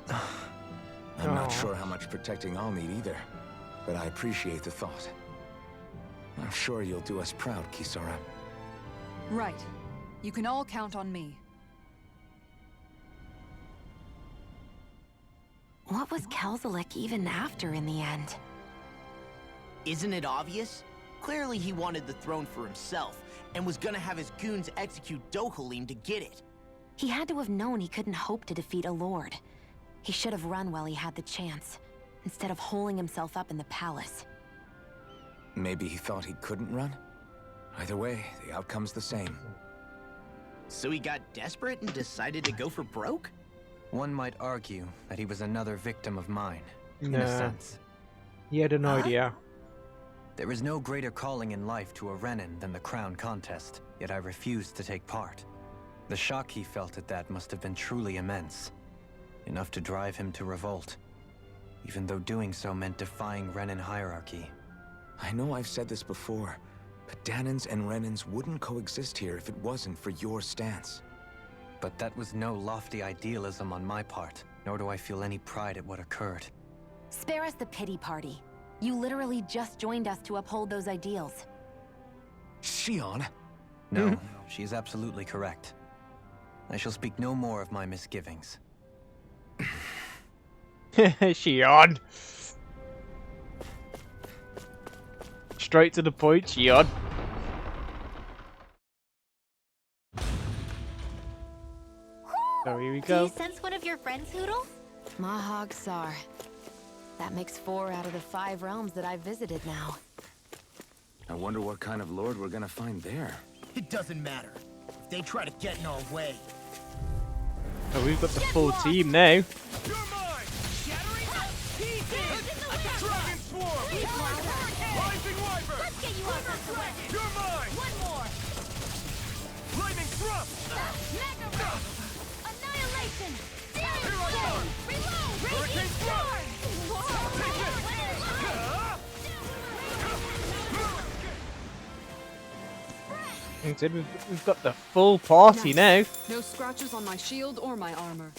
I'm not sure how much protecting I'll need either, but I appreciate the thought. I'm sure you'll do us proud, Kisara. Right. You can all count on me. What was Kelzelik even after in the end? Isn't it obvious? Clearly he wanted the throne for himself, and was gonna have his goons execute Dohalim to get it. He had to have known he couldn't hope to defeat a lord. He should have run while he had the chance, instead of holding himself up in the palace. Maybe he thought he couldn't run? Either way, the outcome's the same. So he got desperate and decided to go for broke? One might argue that he was another victim of mine, in a sense. He had an idea. There is no greater calling in life to a Renin than the crown contest, yet I refused to take part. The shock he felt at that must have been truly immense. Enough to drive him to revolt, even though doing so meant defying Renin hierarchy. I know I've said this before, but Dahnans and Renins wouldn't coexist here if it wasn't for your stance. But that was no lofty idealism on my part, nor do I feel any pride at what occurred. Spare us the pity party. You literally just joined us to uphold those ideals. Shion? No, she is absolutely correct. I shall speak no more of my misgivings. Shion. Straight to the point, Shion. So here we Do go. you sense one of your friends, Hootle? Mahag Sar. That makes 4 out of the 5 realms that I've visited now. I wonder what kind of lord we're gonna find there. It doesn't matter. If they try to get in our way. Oh, we've got the full team now. You're mine! Shattering pieces! Dragon Swarm! Rising Wyvern! Let's get you off this way! You're mine! One more! Lightning Thrust! Mega Ray! Annihilation! Searing Here I Storm! come! Reload! Hurricane Raging Storm! Instead, we've got the full party now. No scratches on my shield or my armor.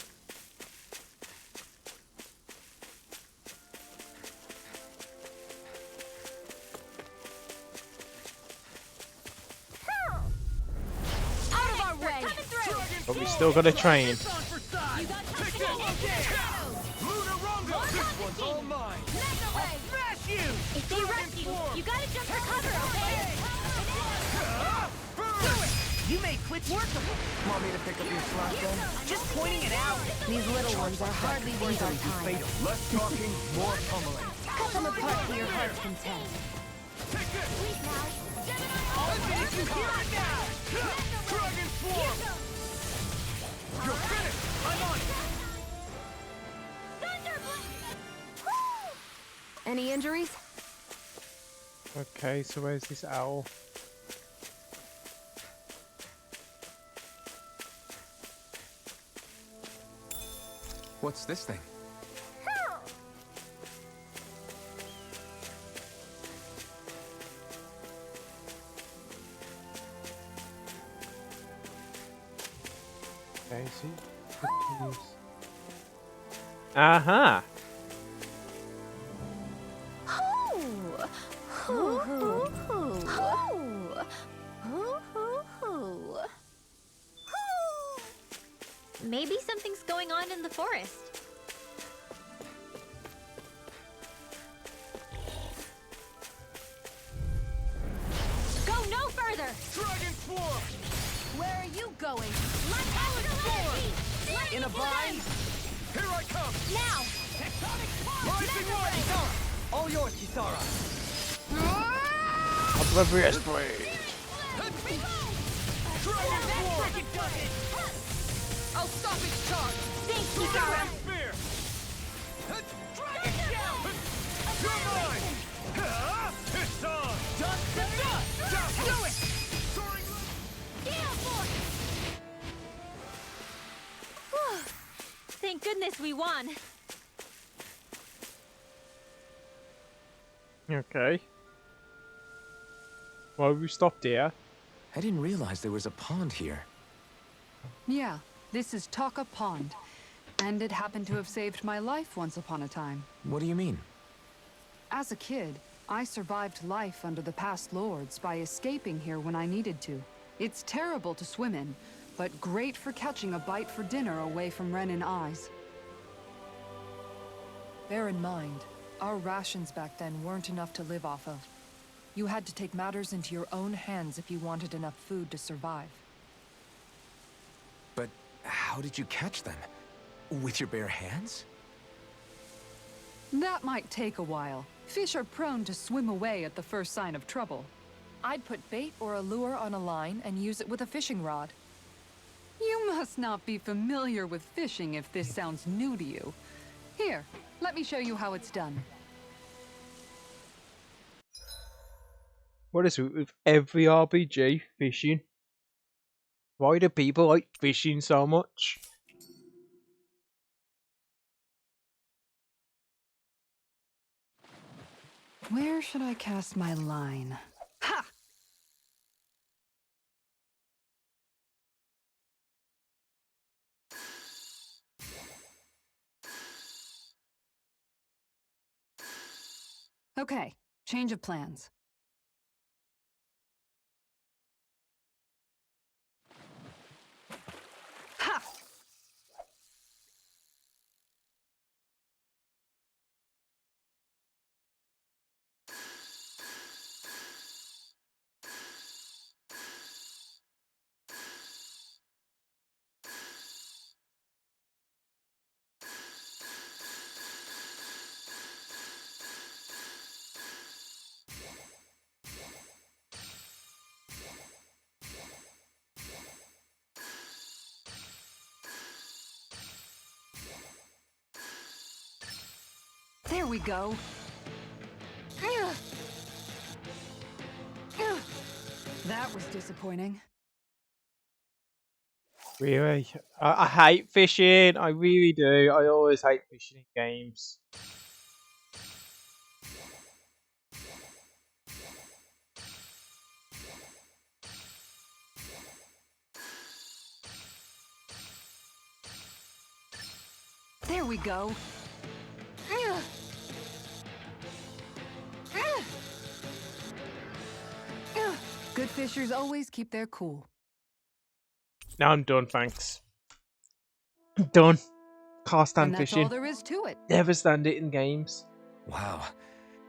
Out of our way! Coming through! But we still got to train. You got company! Lunar Rondo! This one's all mine! Mega Ray! Smash you! If they rush you gotta jump for cover, okay? You made quits workable. Want me to pick up your slot then? Just pointing it out. These little ones are hardly worth our time. Less talking, more pummeling. Cut them apart to your heart's content. Take this! Sweet now! I'll finish you hard now! Dragon Swarm! You're finished! I'm on it! Any injuries? Okay, so where's this owl? What's this thing? Okay, see. Aha! Maybe something's going on in the forest. Go no further! Dragon Swarm! Where are you going? Like Storm! In a bind? Here I come! Now! Rising Light! All yours, Kisara! Oblivious Blade! Dragon Swarm! I'll stop its charge! Thanks, Kisara! Spear! Dragon Shell! You're mine! It's on! Dust to dust! Do it! Gale Force! Whew. Thank goodness we won. Okay. Why have we stopped here? I didn't realize there was a pond here. Yeah, this is Taka Pond. And it happened to have saved my life once upon a time. What do you mean? As a kid, I survived life under the past lords by escaping here when I needed to. It's terrible to swim in, but great for catching a bite for dinner away from Renin eyes. Bear in mind, our rations back then weren't enough to live off of. You had to take matters into your own hands if you wanted enough food to survive. But how did you catch them? With your bare hands? That might take a while. Fish are prone to swim away at the first sign of trouble. I'd put bait or a lure on a line and use it with a fishing rod. You must not be familiar with fishing if this sounds new to you. Here, let me show you how it's done. What is it with every RPG? Fishing? Why do people like fishing so much? Where should I cast my line? Ha! Okay, change of plans. Ha! There we go. That was disappointing. Really? I hate fishing. I really do. I always hate fishing in games. There we go. Good fishers always keep their cool. Now I'm done, thanks. I'm done. Can't stand And that's fishing. all there is to it. Never stand it in games. Wow.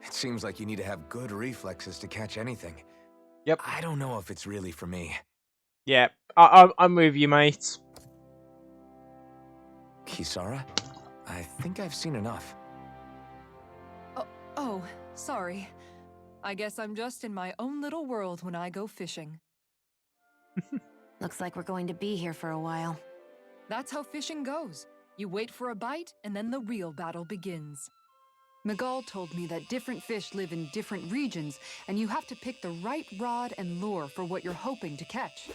It seems like you need to have good reflexes to catch anything. Yep. I don't know if it's really for me. Yeah, I'm with you, mate. Kisara? I think I've seen enough. Oh, sorry. I guess I'm just in my own little world when I go fishing. Looks like we're going to be here for a while. That's how fishing goes. You wait for a bite, and then the real battle begins. Miguel told me that different fish live in different regions, and you have to pick the right rod and lure for what you're hoping to catch.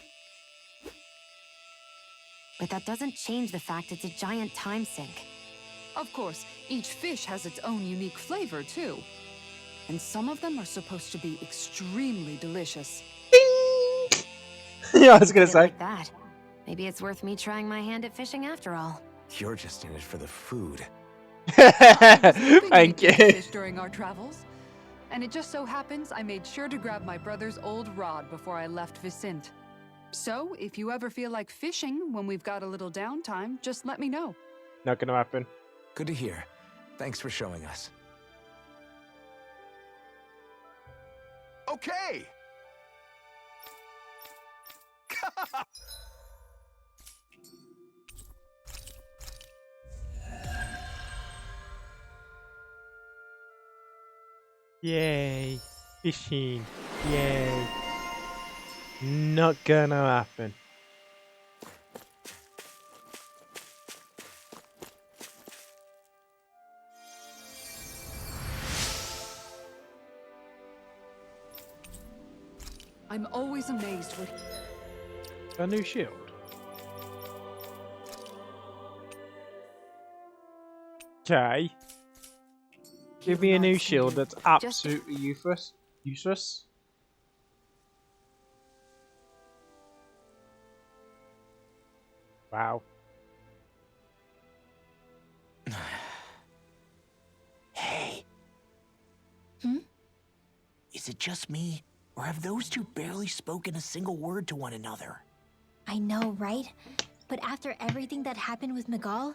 But that doesn't change the fact it's a giant time sink. Of course, each fish has its own unique flavor, too. And some of them are supposed to be extremely delicious. Yeah, I was gonna Put it say. like that. Maybe it's worth me trying my hand at fishing after all. You're just in it for the food. Thank you. Fish during our travels. And it just so happens I made sure to grab my brother's old rod before I left Vicente. So, if you ever feel like fishing when we've got a little downtime, just let me know. Not gonna happen. Good to hear. Thanks for showing us. Okay! Yay. Fishing. Yay. Not gonna happen. I'm always amazed when... A new shield. Okay. Give me a new shield that's absolutely useless. Useless. Wow. Hey. Is it just me, or have those two barely spoken a single word to one another? I know, right? But after everything that happened with Miguel,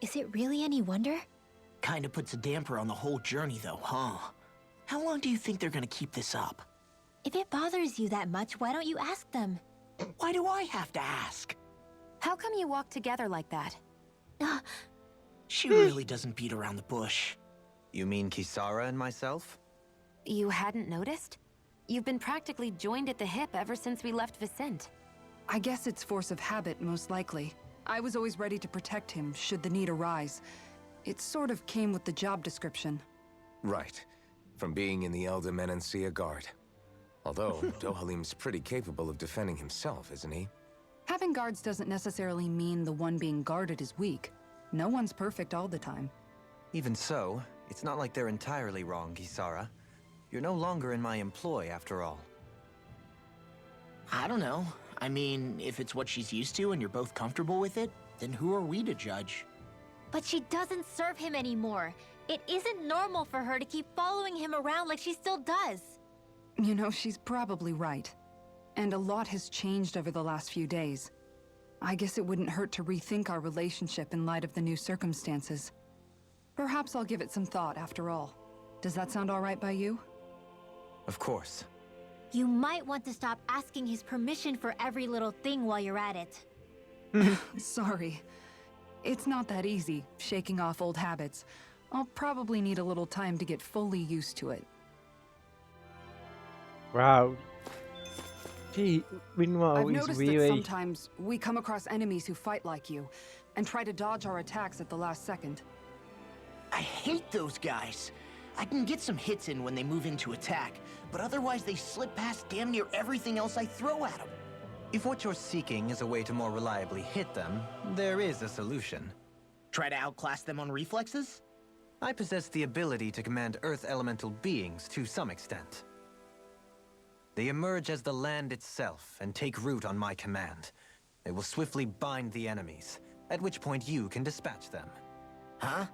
is it really any wonder? Kinda puts a damper on the whole journey though, huh? How long do you think they're gonna keep this up? If it bothers you that much, why don't you ask them? Why do I have to ask? How come you walk together like that? She really doesn't beat around the bush. You mean Kisara and myself? You hadn't noticed? You've been practically joined at the hip ever since we left Vicente. I guess it's force of habit, most likely. I was always ready to protect him, should the need arise. It sort of came with the job description. Right. From being in the Elder Menancia Guard. Although, Dohalim's pretty capable of defending himself, isn't he? Having guards doesn't necessarily mean the one being guarded is weak. No one's perfect all the time. Even so, it's not like they're entirely wrong, Kisara. You're no longer in my employ, after all. I don't know. I mean, if it's what she's used to and you're both comfortable with it, then who are we to judge? But she doesn't serve him anymore. It isn't normal for her to keep following him around like she still does. You know, she's probably right. And a lot has changed over the last few days. I guess it wouldn't hurt to rethink our relationship in light of the new circumstances. Perhaps I'll give it some thought after all. Does that sound all right by you? Of course. You might want to stop asking his permission for every little thing while you're at it. Sorry. It's not that easy, shaking off old habits. I'll probably need a little time to get fully used to it. Wow. Gee, Rinwa I've is noticed really... that sometimes we come across enemies who fight like you, and try to dodge our attacks at the last second. I hate those guys. I can get some hits in when they move into attack, but otherwise they slip past damn near everything else I throw at them. If what you're seeking is a way to more reliably hit them, there is a solution. Try to outclass them on reflexes? I possess the ability to command Earth elemental beings to some extent. They emerge as the land itself and take root on my command. They will swiftly bind the enemies, at which point you can dispatch them. Huh?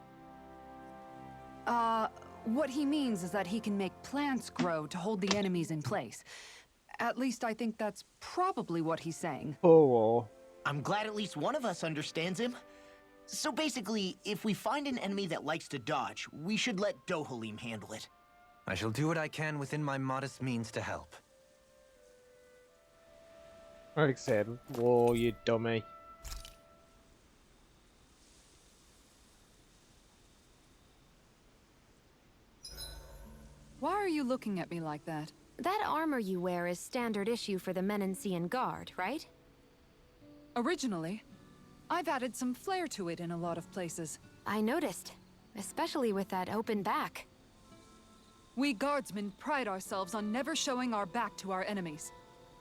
What he means is that he can make plants grow to hold the enemies in place. At least I think that's probably what he's saying. Oh. I'm glad at least one of us understands him. So basically, if we find an enemy that likes to dodge, we should let Dohalim handle it. I shall do what I can within my modest means to help. Like I said, whoa, you dummy. Why are you looking at me like that? That armor you wear is standard issue for the Menancian Guard, right? Originally, I've added some flair to it in a lot of places. I noticed, especially with that open back. We guardsmen pride ourselves on never showing our back to our enemies.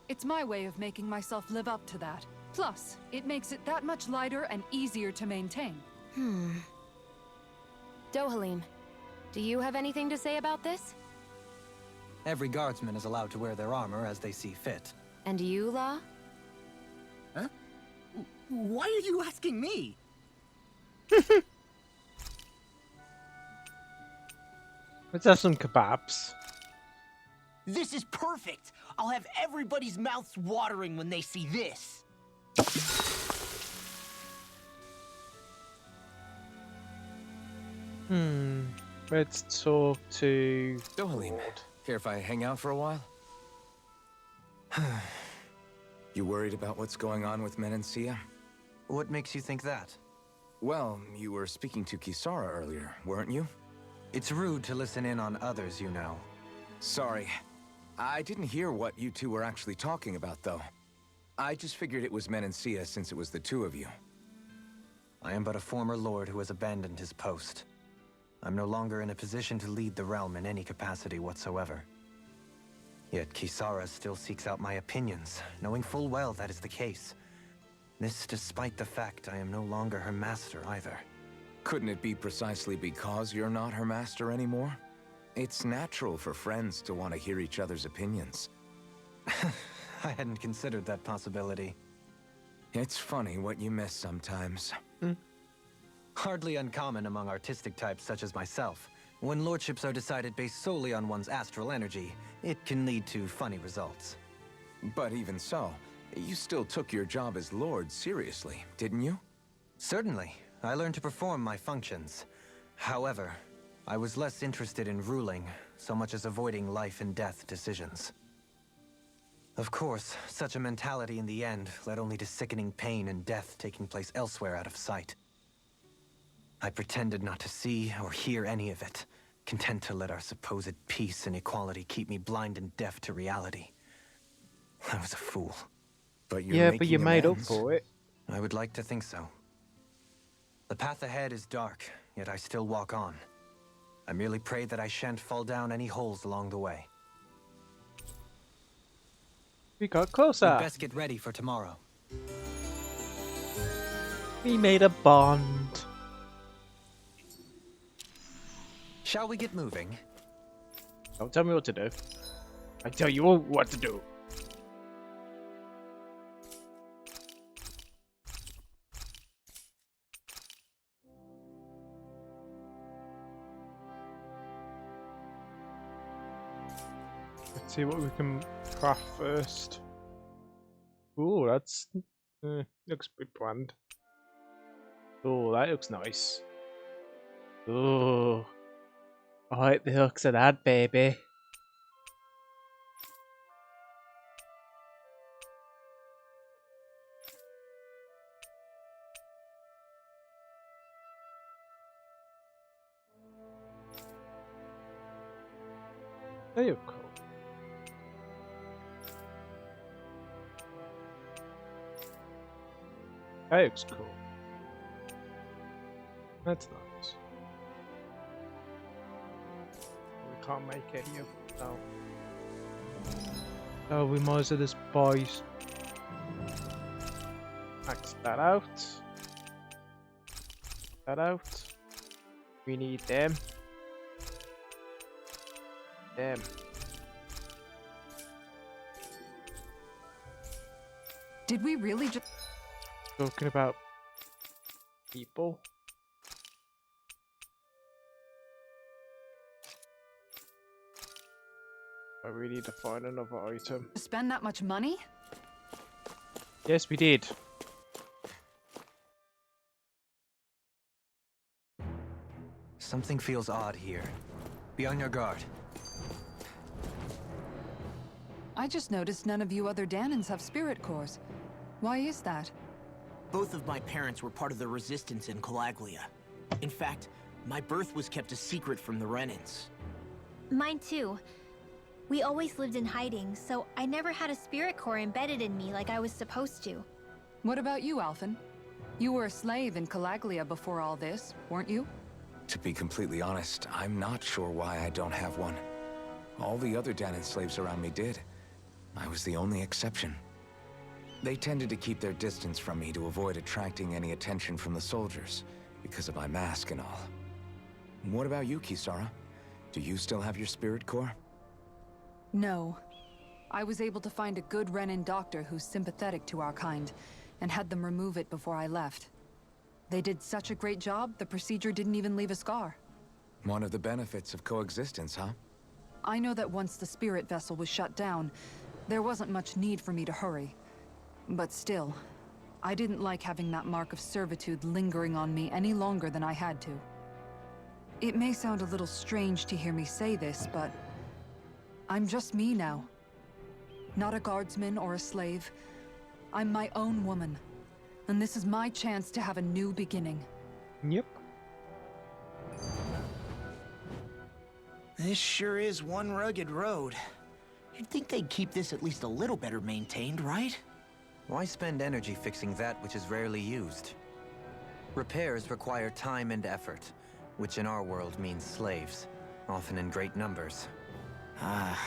It's my way of making myself live up to that. Plus, it makes it that much lighter and easier to maintain. Dohalim, do you have anything to say about this? Every guardsman is allowed to wear their armor as they see fit. And you, Law? Huh? Why are you asking me? Let's have some kebabs. This is perfect! I'll have everybody's mouths watering when they see this. Let's talk to... Dohalim, care if I hang out for a while? You worried about what's going on with Menancia? What makes you think that? Well, you were speaking to Kisara earlier, weren't you? It's rude to listen in on others, you know. Sorry. I didn't hear what you two were actually talking about, though. I just figured it was Menancia since it was the two of you. I am but a former lord who has abandoned his post. I'm no longer in a position to lead the realm in any capacity whatsoever. Yet Kisara still seeks out my opinions, knowing full well that is the case. This despite the fact I am no longer her master either. Couldn't it be precisely because you're not her master anymore? It's natural for friends to want to hear each other's opinions. I hadn't considered that possibility. It's funny what you miss sometimes. Hardly uncommon among artistic types such as myself. When lordships are decided based solely on one's astral energy, it can lead to funny results. But even so, you still took your job as Lord seriously, didn't you? Certainly. I learned to perform my functions. However, I was less interested in ruling, so much as avoiding life and death decisions. Of course, such a mentality in the end led only to sickening pain and death taking place elsewhere out of sight. I pretended not to see or hear any of it, content to let our supposed peace and equality keep me blind and deaf to reality. I was a fool. But you're Yeah, but you made up amends. for it. I would like to think so. The path ahead is dark, yet I still walk on. I merely pray that I shan't fall down any holes along the way. We got closer. We'd best get ready for tomorrow. We made a bond. Shall we get moving? Don't tell me what to do. I tell you what to do. Let's see what we can craft first. Ooh, that's looks pretty bland. Oh, that looks nice. Ooh, I like the looks of that, baby. There you go. That looks cool. That's nice. We can't make it here. No. Oh, we might as well just buy. Max that out. That out. We need them. Them. Did we really just... Talking about people. I really need to find another item. spend that much money? Yes, we did. Something feels odd here. Be on your guard. I just noticed none of you other Danans have spirit cores. Why is that? Both of my parents were part of the resistance in Calaglia. In fact, my birth was kept a secret from the Renans. Mine too. We always lived in hiding, so I never had a spirit core embedded in me like I was supposed to. What about you, Alphen? You were a slave in Calaglia before all this, weren't you? To be completely honest, I'm not sure why I don't have one. All the other Danan slaves around me did. I was the only exception. They tended to keep their distance from me to avoid attracting any attention from the soldiers, because of my mask and all. What about you, Kisara? Do you still have your spirit core? No. I was able to find a good Renan doctor who's sympathetic to our kind, and had them remove it before I left. They did such a great job, the procedure didn't even leave a scar. One of the benefits of coexistence, huh? I know that once the spirit vessel was shut down, there wasn't much need for me to hurry. But still, I didn't like having that mark of servitude lingering on me any longer than I had to. It may sound a little strange to hear me say this, but I'm just me now. Not a guardsman or a slave. I'm my own woman. And this is my chance to have a new beginning. Yep. This sure is one rugged road. You'd think they'd keep this at least a little better maintained, right? Why spend energy fixing that which is rarely used? Repairs require time and effort, which in our world means slaves, often in great numbers. Ah.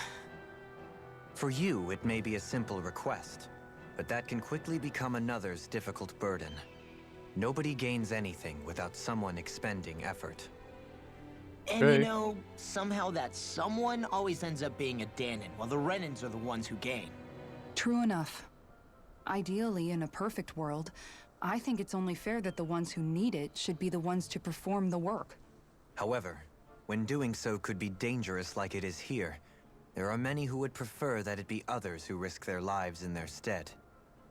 For you, it may be a simple request, but that can quickly become another's difficult burden. Nobody gains anything without someone expending effort. And True. you know, somehow that someone always ends up being a Danon, while the Renans are the ones who gain. True enough. Ideally, in a perfect world, I think it's only fair that the ones who need it should be the ones to perform the work. However, when doing so could be dangerous like it is here, there are many who would prefer that it be others who risk their lives in their stead.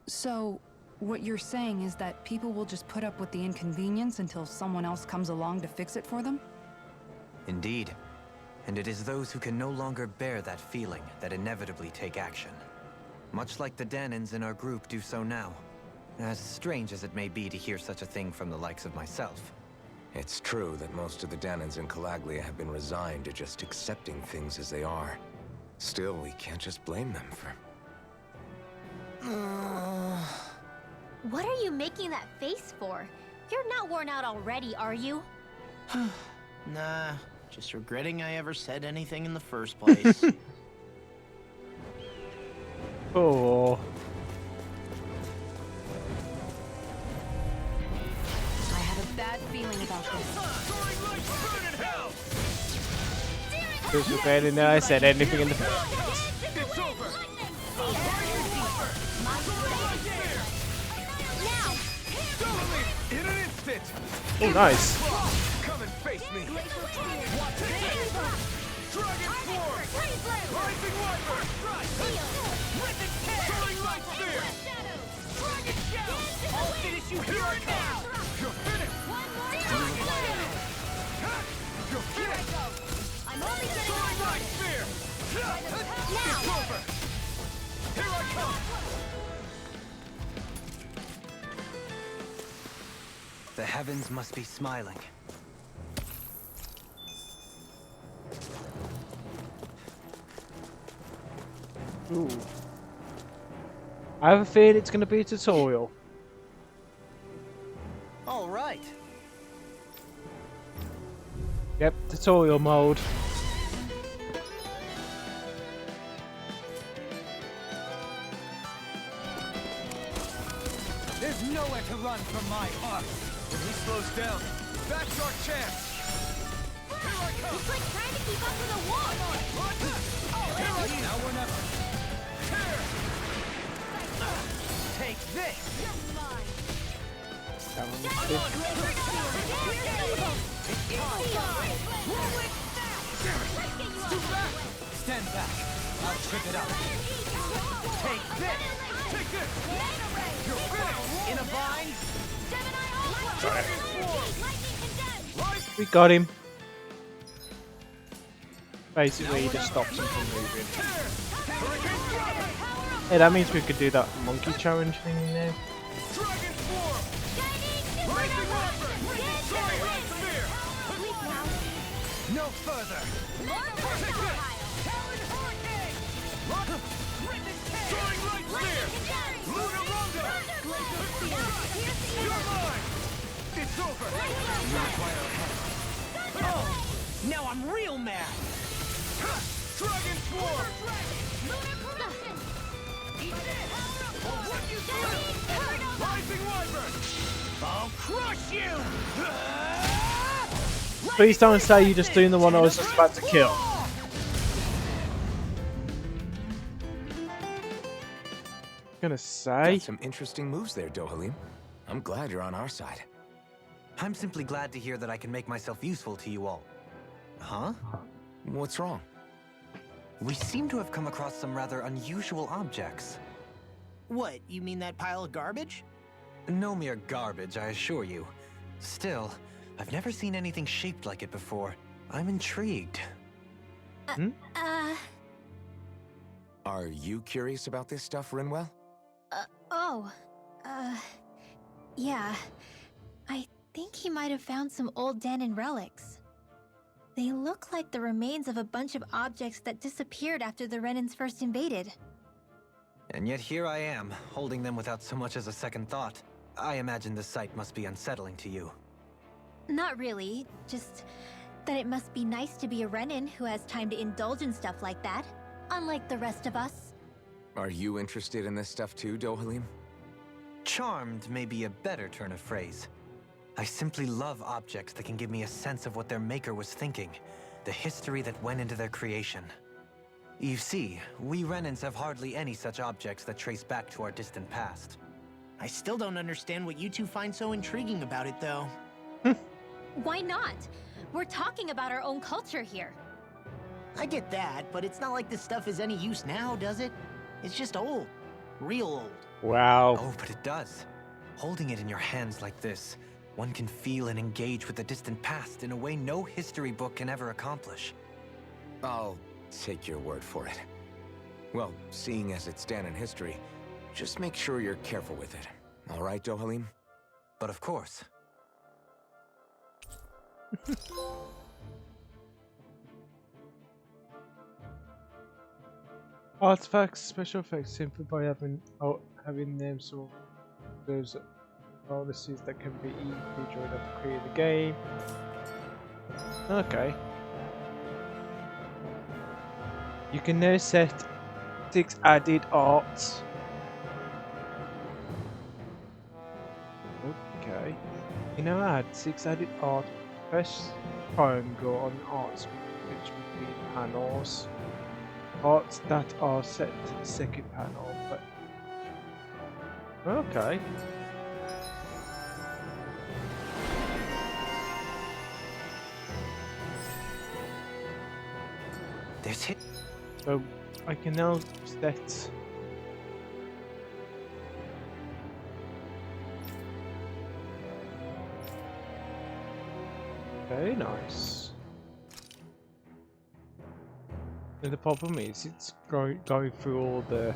So, what you're saying is that people will just put up with the inconvenience until someone else comes along to fix it for them? Indeed. And it is those who can no longer bear that feeling that inevitably take action. Much like the Danons in our group do so now. As strange as it may be to hear such a thing from the likes of myself. It's true that most of the Danons in Calaglia have been resigned to just accepting things as they are. Still, we can't just blame them for... What are you making that face for? You're not worn out already, are you? Nah, just regretting I ever said anything in the first place. Oh. I have a bad feeling about this. Just regretting that I said anything in the Oh, nice. Come and face me! Dragon Form! Rising Wyvern! Soaring Light Spear! Dragon Shell! I'll finish you here I come! You're finished! You're finished! I'm only Soaring Light Spear! It's over! Here I come! The heavens must be smiling. Ooh. I have a feeling it's going to be a tutorial. All right. Yep, tutorial mode. There's nowhere to run from my heart. When he slows down, that's our chance! Here I come! It's like trying to keep up with a wall. Now or never. Take this. Stand back. I'll trip it up. Take this. Take this! You're finished! In a bind? We got him. Basically, he just stops him from moving. Hey, that means we could do that monkey challenge thing now. Dragon Form! Rising Wyvern! Soaring Light Spear! No further. Soaring Light Spear! Luna Rondo! You're mine! It's over! Oh, now I'm real mad! Dragon Swarm! Rising Wyvern! I'll crush you! Please don't say you're just doing the one I was just about to kill. Gonna say. Got some interesting moves there, Dohalim. I'm glad you're on our side. I'm simply glad to hear that I can make myself useful to you all. Huh? What's wrong? We seem to have come across some rather unusual objects. What, you mean that pile of garbage? No mere garbage, I assure you. Still, I've never seen anything shaped like it before. I'm intrigued. Are you curious about this stuff, Rinwell? Yeah. I think he might have found some old Danon relics. They look like the remains of a bunch of objects that disappeared after the Renans first invaded. And yet here I am, holding them without so much as a second thought. I imagine the sight must be unsettling to you. Not really, just that it must be nice to be a Renan who has time to indulge in stuff like that, unlike the rest of us. Are you interested in this stuff too, Dohalim? Charmed may be a better turn of phrase. I simply love objects that can give me a sense of what their maker was thinking, the history that went into their creation. You see, we Renans have hardly any such objects that trace back to our distant past. I still don't understand what you two find so intriguing about it, though. Why not? We're talking about our own culture here. I get that, but it's not like this stuff is any use now, does it? It's just old. Real old. Wow. Oh, but it does. Holding it in your hands like this, one can feel and engage with the distant past in a way no history book can ever accomplish. I'll take your word for it. Well, seeing as it's Danan history, just make sure you're careful with it. All right, Dohalim? But of course. Artifacts, special effects, simply by having them, so there's bonuses that can be easily joined up to create the game. Okay. You can now set 6 added arts. Okay. You now add 6 added art. Press triangle on arts switch between panels. Arts that are set to the second panel, but okay. There's hit. So I can now set very nice. And the problem is it's going through all the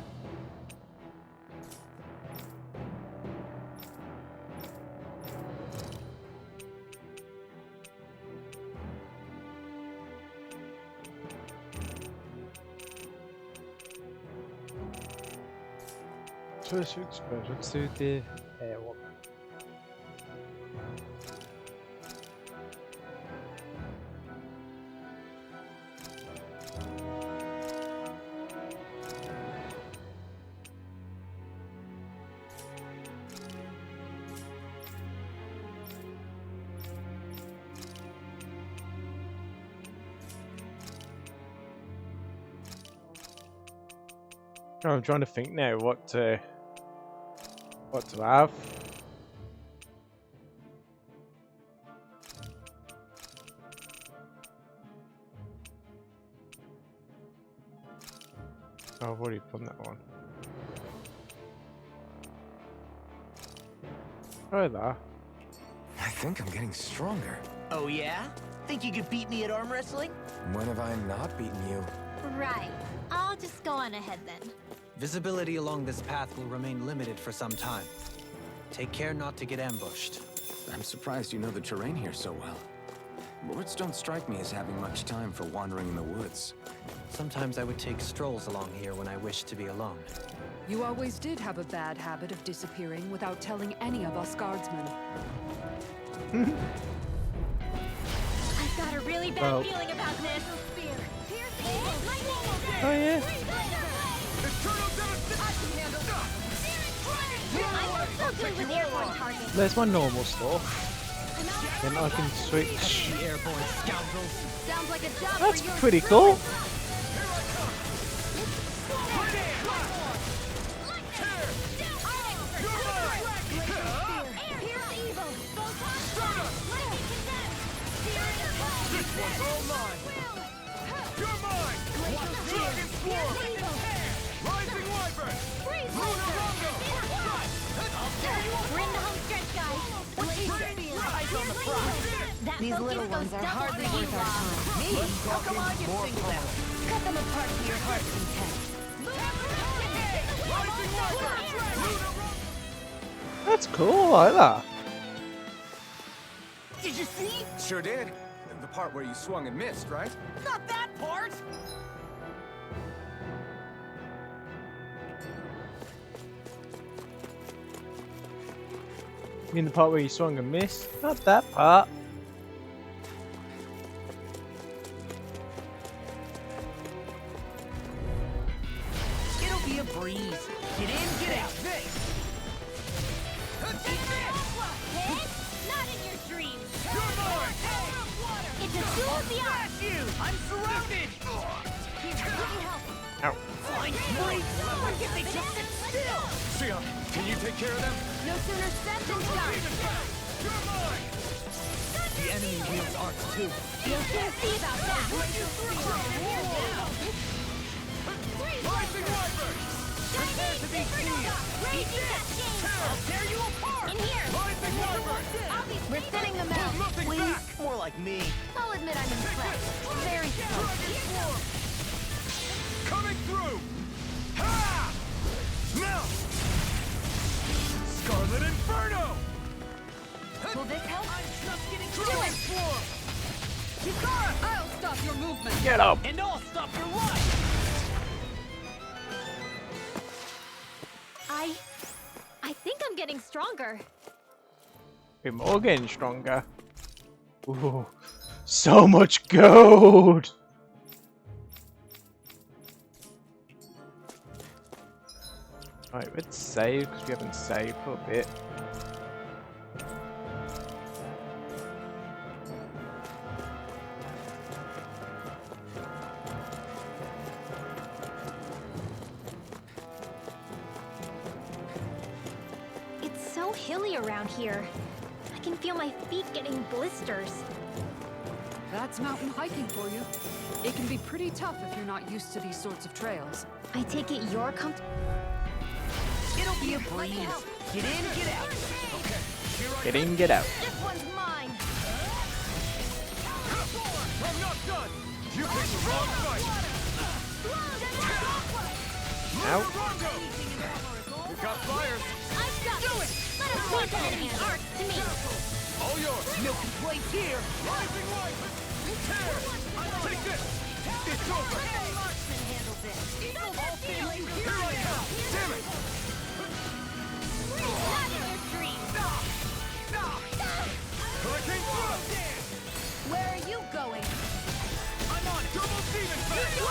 first exposure. Let's do the air one. I'm trying to think now what to have. Oh, I've already put that one. Try that. I think I'm getting stronger. Oh yeah? Think you could beat me at arm wrestling? When have I not beaten you? Right. I'll just go on ahead then. Visibility along this path will remain limited for some time. Take care not to get ambushed. I'm surprised you know the terrain here so well. Lords don't strike me as having much time for wandering in the woods. Sometimes I would take strolls along here when I wished to be alone. You always did have a bad habit of disappearing without telling any of us guardsmen. I've got a really bad feeling about this. Oh yeah. I'm so good with airborne targets. There's my normal stuff. Then I can switch. Airborne scoundrels. Sounds like a job That's for your pretty cool. These little ones are hardly worth our time. Me? How come I get singled out? Cut them apart to your heart's content. That's cool. I like that. Did you see? Sure did. The part where you swung and missed, right? Not that part! You mean the part where you swung and missed? Not that part. It'll be a breeze. Smash you! I'm surrounded! Ow. Flying straight! If they just sit still! Sia, can you take care of them? No sooner said than done. The enemy wields arts too. You'll soon see about that. Rising Wyvern! Prepare to be seized! I'll tear you apart! In here. Rising Wyvern! We're thinning them out. Nothing Please, back! more like me. I'll admit I'm impressed. Very so. Dragon Swarm! Coming through! Ha! Now! Scarlet Inferno! Will this help? Dragon Swarm! I'll stop your movement. Get up! And I'll stop your run! I think I'm getting stronger. We're more getting stronger. Ooh, so much gold! Alright, let's save because we haven't saved for a bit. It's so hilly around here. I can feel my feet getting blisters. That's mountain hiking for you. It can be pretty tough if you're not used to these sorts of trails. I take it you're It'll be a breeze. Get in, get out. Get in, get out. This one's mine. I'm not done! You picked the wrong fight! Ow. Rondo! We got fires! I've got it. Let us leave the enemy's arc to me. All yours! No complaints here. Rising Wyvern! Tear! Take this! It's over! Here I come! Damn it! Not in your dreams. Hurricane Thrust! Where are you going? I'm on double demon phase!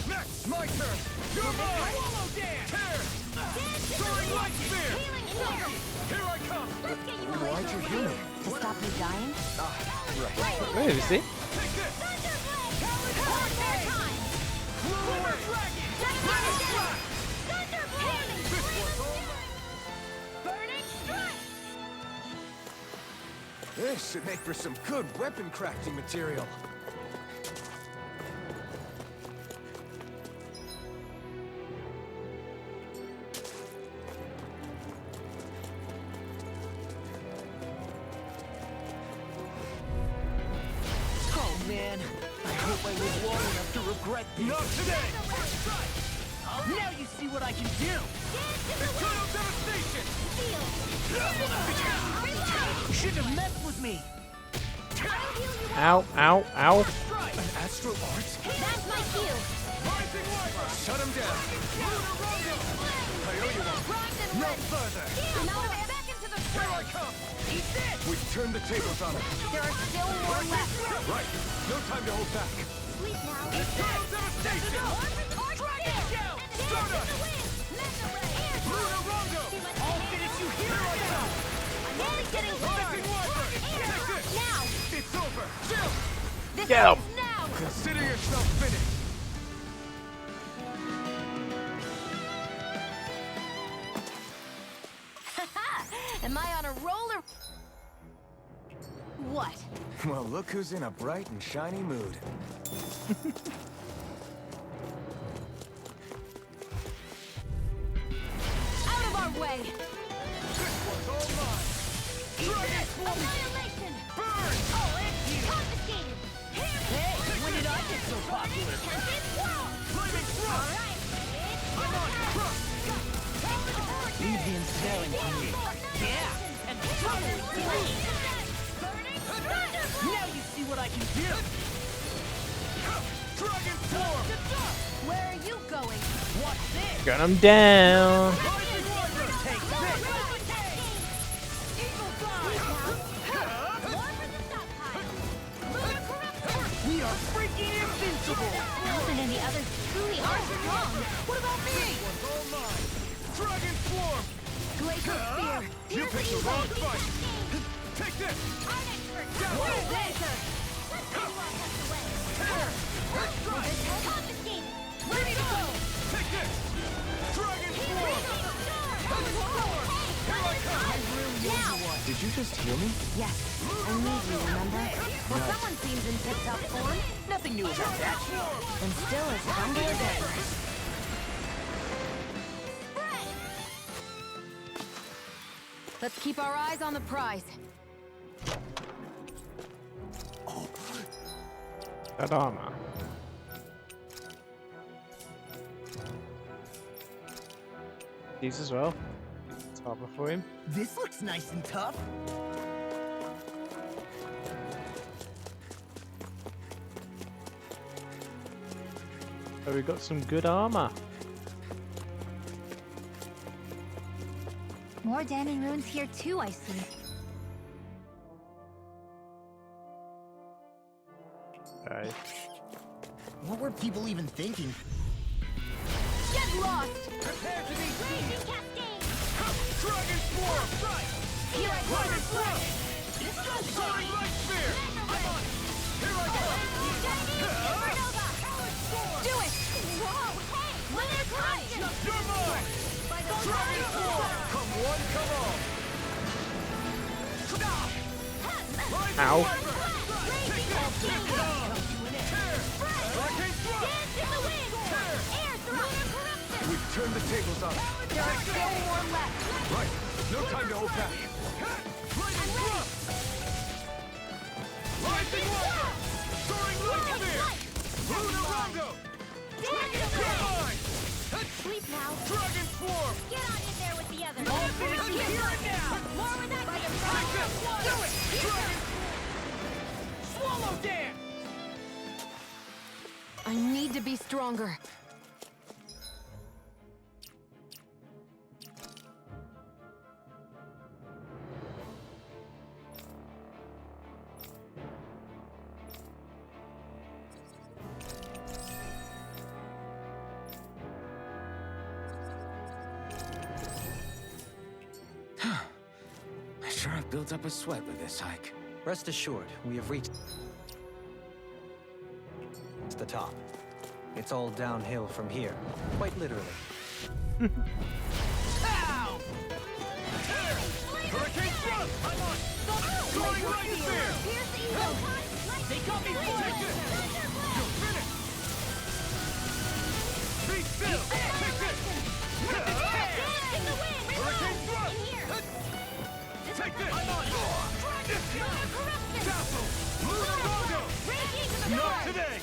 Next, my turn! You're mine! Tear! Soaring light spear! Here I come! Why'd you heal me? To stop me dying? Where is it? Take this! This should make for some good weapon crafting material. Oh man, I hope I live long enough to regret this. Not today! Now you see what I can do. Eternal devastation! You shouldn't have messed with me. Ow, ow, ow. An Astro Arts? That's my cue. Rising Wyvern! Shut him down! I owe you one! No further! Back into the Here I come! Eat this. We've turned the tables on him. There are still more left. Right. No time to hold back. Sleep now. Eternal devastation! Stardust! Lunar Rondo! I'll finish you here. I come. I'm only getting Rising started. Wyvern! Take this! Now. It's over! Jill! This Get 'em. ends now. Consider yourself finished! Am I on a roller? What? Well, look who's in a bright and shiny mood. Out of our way! This one's all mine! Dragon Swarm! Annihilation. Burn! Oh, and confiscated. Hey, when did I get so popular? Flaming Thrust! I'm on Crush! Leave the ensnaring to me. Yeah, and trouble with me. Now you see what I can do. Dragon Swarm! Where are you going? Watch this. Gun him down. Rising Wyvern! Take this. We are freaking invincible. Nelson and the others truly are strong. What about me? One's all mine! Dragon Swarm! Glacier Spear! You picked the wrong fight! Take this! What is this? Did you just heal me? Yes, I need you, remember? Well, someone seems in tip-top form. Nothing new about that. And still as hungry as ever. Let's keep our eyes on the prize. That armor. These as well. It's armor for him. This looks nice and tough. So we got some good armor. More Danon runes here too, I see. Okay. What were people even thinking? Get lost! Prepare to be Raging Cascade! Dragon Swarm! Right! Here I Dragon come! Swarm! Soaring Light Spear! I'm on! Here I go! Supernova! Do it! Whoa! Hey! What is conscious? You're mine! Dragon Swarm! Come one, come all! Ow. Raging Cascade! Dance in the wind! Air thrust! We turned the tables on. There are still more left. Right. No time to hold back. Lightning Thrust! Rising Wonder! Soaring Light Spear! Luna Rondo! Dance You're away! mine! Sleep now! Dragon Swarm! Get on in there with the others! Here and now! More with that Take this! Do it! Dragon! Swallow Dance! I need to be stronger. I sure have built up a sweat with this hike. Rest assured, we have reached the top. It's all downhill from here, quite literally. Ow! Hurricane Thrust! I'm on! Soaring Light Spear! They got me! Take this! You're finished! Be still! Take this! Hurricane Thrust! Take this! I'm on! Dazzle! Luna Rondo! Not today!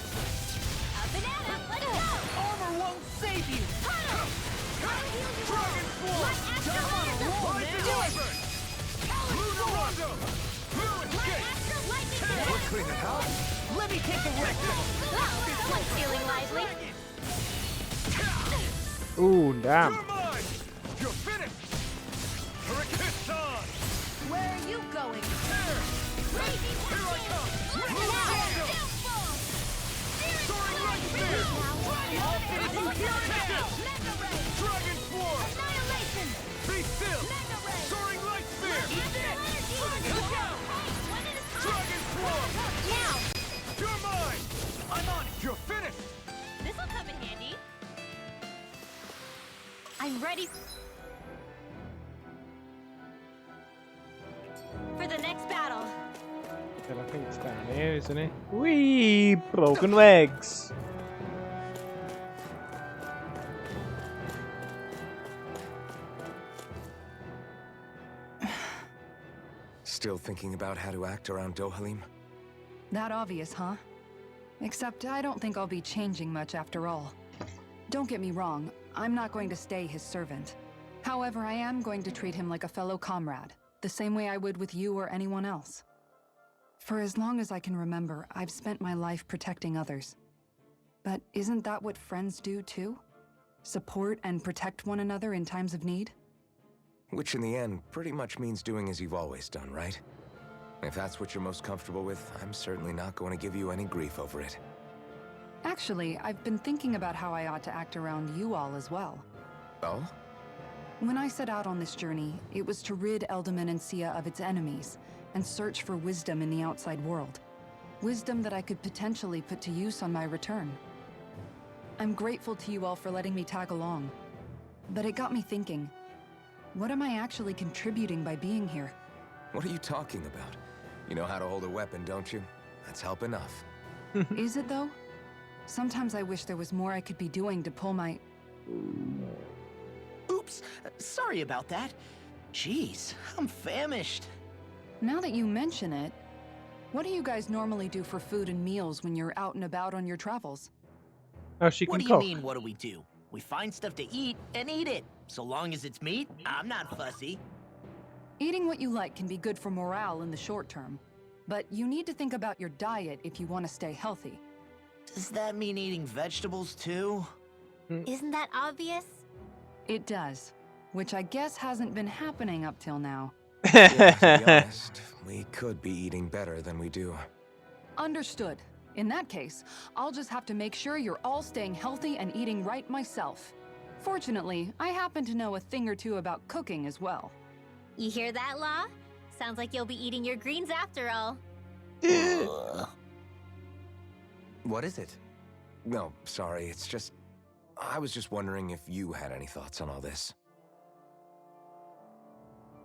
Armor won't save you! Dragon Swarm! Rising Wyvern! Luna Rondo! Blue Escape! We're cleaning house. Let me take a rest. Someone's feeling lively. Ooh, damn. You're mine! You're finished! Hurricane on! Where are you going? Here! Here I come! Luna Rondo! Soaring Light Spear! All finishing here and now! Dragon Swarm! Be still! Soaring Light Spear! Dragon Swarm! You're mine! I'm on it! You're finished! This'll come in handy. I'm ready for the next battle. I think it's down here, isn't it? Whee! Broken legs! Still thinking about how to act around Dohalim? That obvious, huh? Except I don't think I'll be changing much after all. Don't get me wrong, I'm not going to stay his servant. However, I am going to treat him like a fellow comrade, the same way I would with you or anyone else. For as long as I can remember, I've spent my life protecting others. But isn't that what friends do too? Support and protect one another in times of need? Which in the end pretty much means doing as you've always done, right? If that's what you're most comfortable with, I'm certainly not going to give you any grief over it. Actually, I've been thinking about how I ought to act around you all as well. Oh? When I set out on this journey, it was to rid Eldaman and Sia of its enemies, and search for wisdom in the outside world. Wisdom that I could potentially put to use on my return. I'm grateful to you all for letting me tag along. But it got me thinking, what am I actually contributing by being here? What are you talking about? You know how to hold a weapon, don't you? That's help enough. Is it, though? Sometimes I wish there was more I could be doing to pull my... Oops, sorry about that. Jeez, I'm famished. Now that you mention it, what do you guys normally do for food and meals when you're out and about on your travels? Oh, she can What do cook. you mean, what do we do? We find stuff to eat and eat it. So long as it's meat, I'm not fussy. Eating what you like can be good for morale in the short term, but you need to think about your diet if you want to stay healthy. Does that mean eating vegetables too? Isn't that obvious? It does, which I guess hasn't been happening up till now. Yeah, to be honest, we could be eating better than we do. Understood. In that case, I'll just have to make sure you're all staying healthy and eating right myself. Fortunately, I happen to know a thing or two about cooking as well. You hear that, Law? Sounds like you'll be eating your greens after all. What is it? No, sorry, it's just... I was just wondering if you had any thoughts on all this.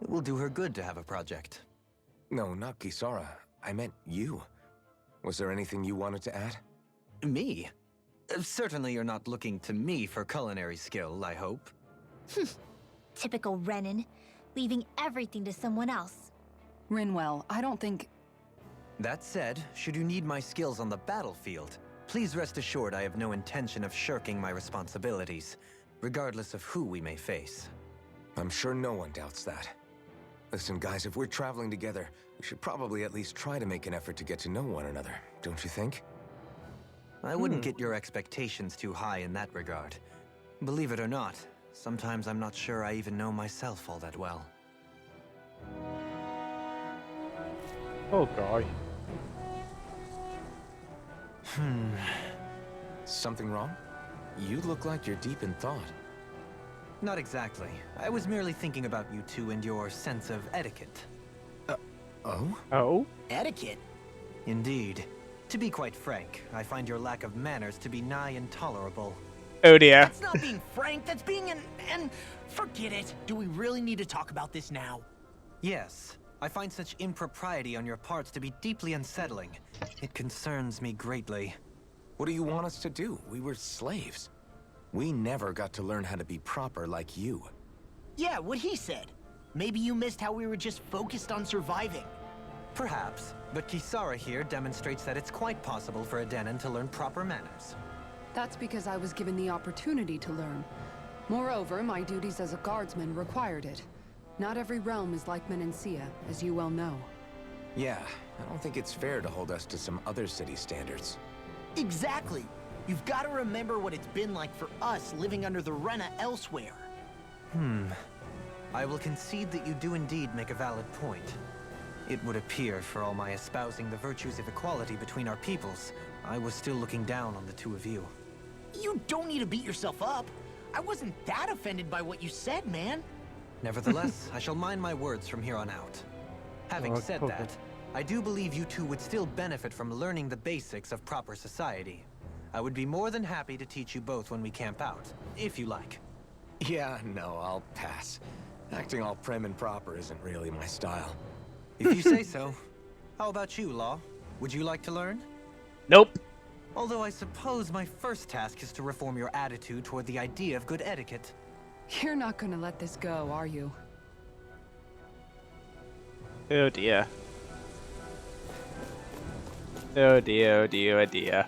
It will do her good to have a project. No, not Kisara. I meant you. Was there anything you wanted to add? Me? Certainly you're not looking to me for culinary skill, I hope. Typical Renan, leaving everything to someone else. Rinwell, I don't think... That said, should you need my skills on the battlefield, please rest assured I have no intention of shirking my responsibilities, regardless of who we may face. I'm sure no one doubts that. Listen, guys, if we're traveling together, we should probably at least try to make an effort to get to know one another, don't you think? I wouldn't get your expectations too high in that regard. Believe it or not, sometimes I'm not sure I even know myself all that well. Oh, guy. Something wrong? You look like you're deep in thought. Not exactly. I was merely thinking about you two and your sense of etiquette. Oh? Oh? Etiquette? Indeed. To be quite frank, I find your lack of manners to be nigh intolerable. Oh dear. That's not being frank, that's being an... Forget it. Do we really need to talk about this now? Yes. I find such impropriety on your parts to be deeply unsettling. It concerns me greatly. What do you want us to do? We were slaves. We never got to learn how to be proper like you. Yeah, what he said. Maybe you missed how we were just focused on surviving. Perhaps, but Kisara here demonstrates that it's quite possible for a Denon to learn proper manners. That's because I was given the opportunity to learn. Moreover, my duties as a guardsman required it. Not every realm is like Menancia, as you well know. Yeah, I don't think it's fair to hold us to some other city standards. Exactly. You've got to remember what it's been like for us living under the Rena elsewhere. I will concede that you do indeed make a valid point. It would appear, for all my espousing the virtues of equality between our peoples, I was still looking down on the two of you. You don't need to beat yourself up. I wasn't that offended by what you said, man. Nevertheless, I shall mind my words from here on out. Having said that, I do believe you two would still benefit from learning the basics of proper society. I would be more than happy to teach you both when we camp out, if you like. Yeah, no, I'll pass. Acting all prim and proper isn't really my style. If you say so. How about you, Law? Would you like to learn? Nope. Although I suppose my first task is to reform your attitude toward the idea of good etiquette. You're not gonna let this go, are you? Oh dear. Oh dear, oh dear, oh dear.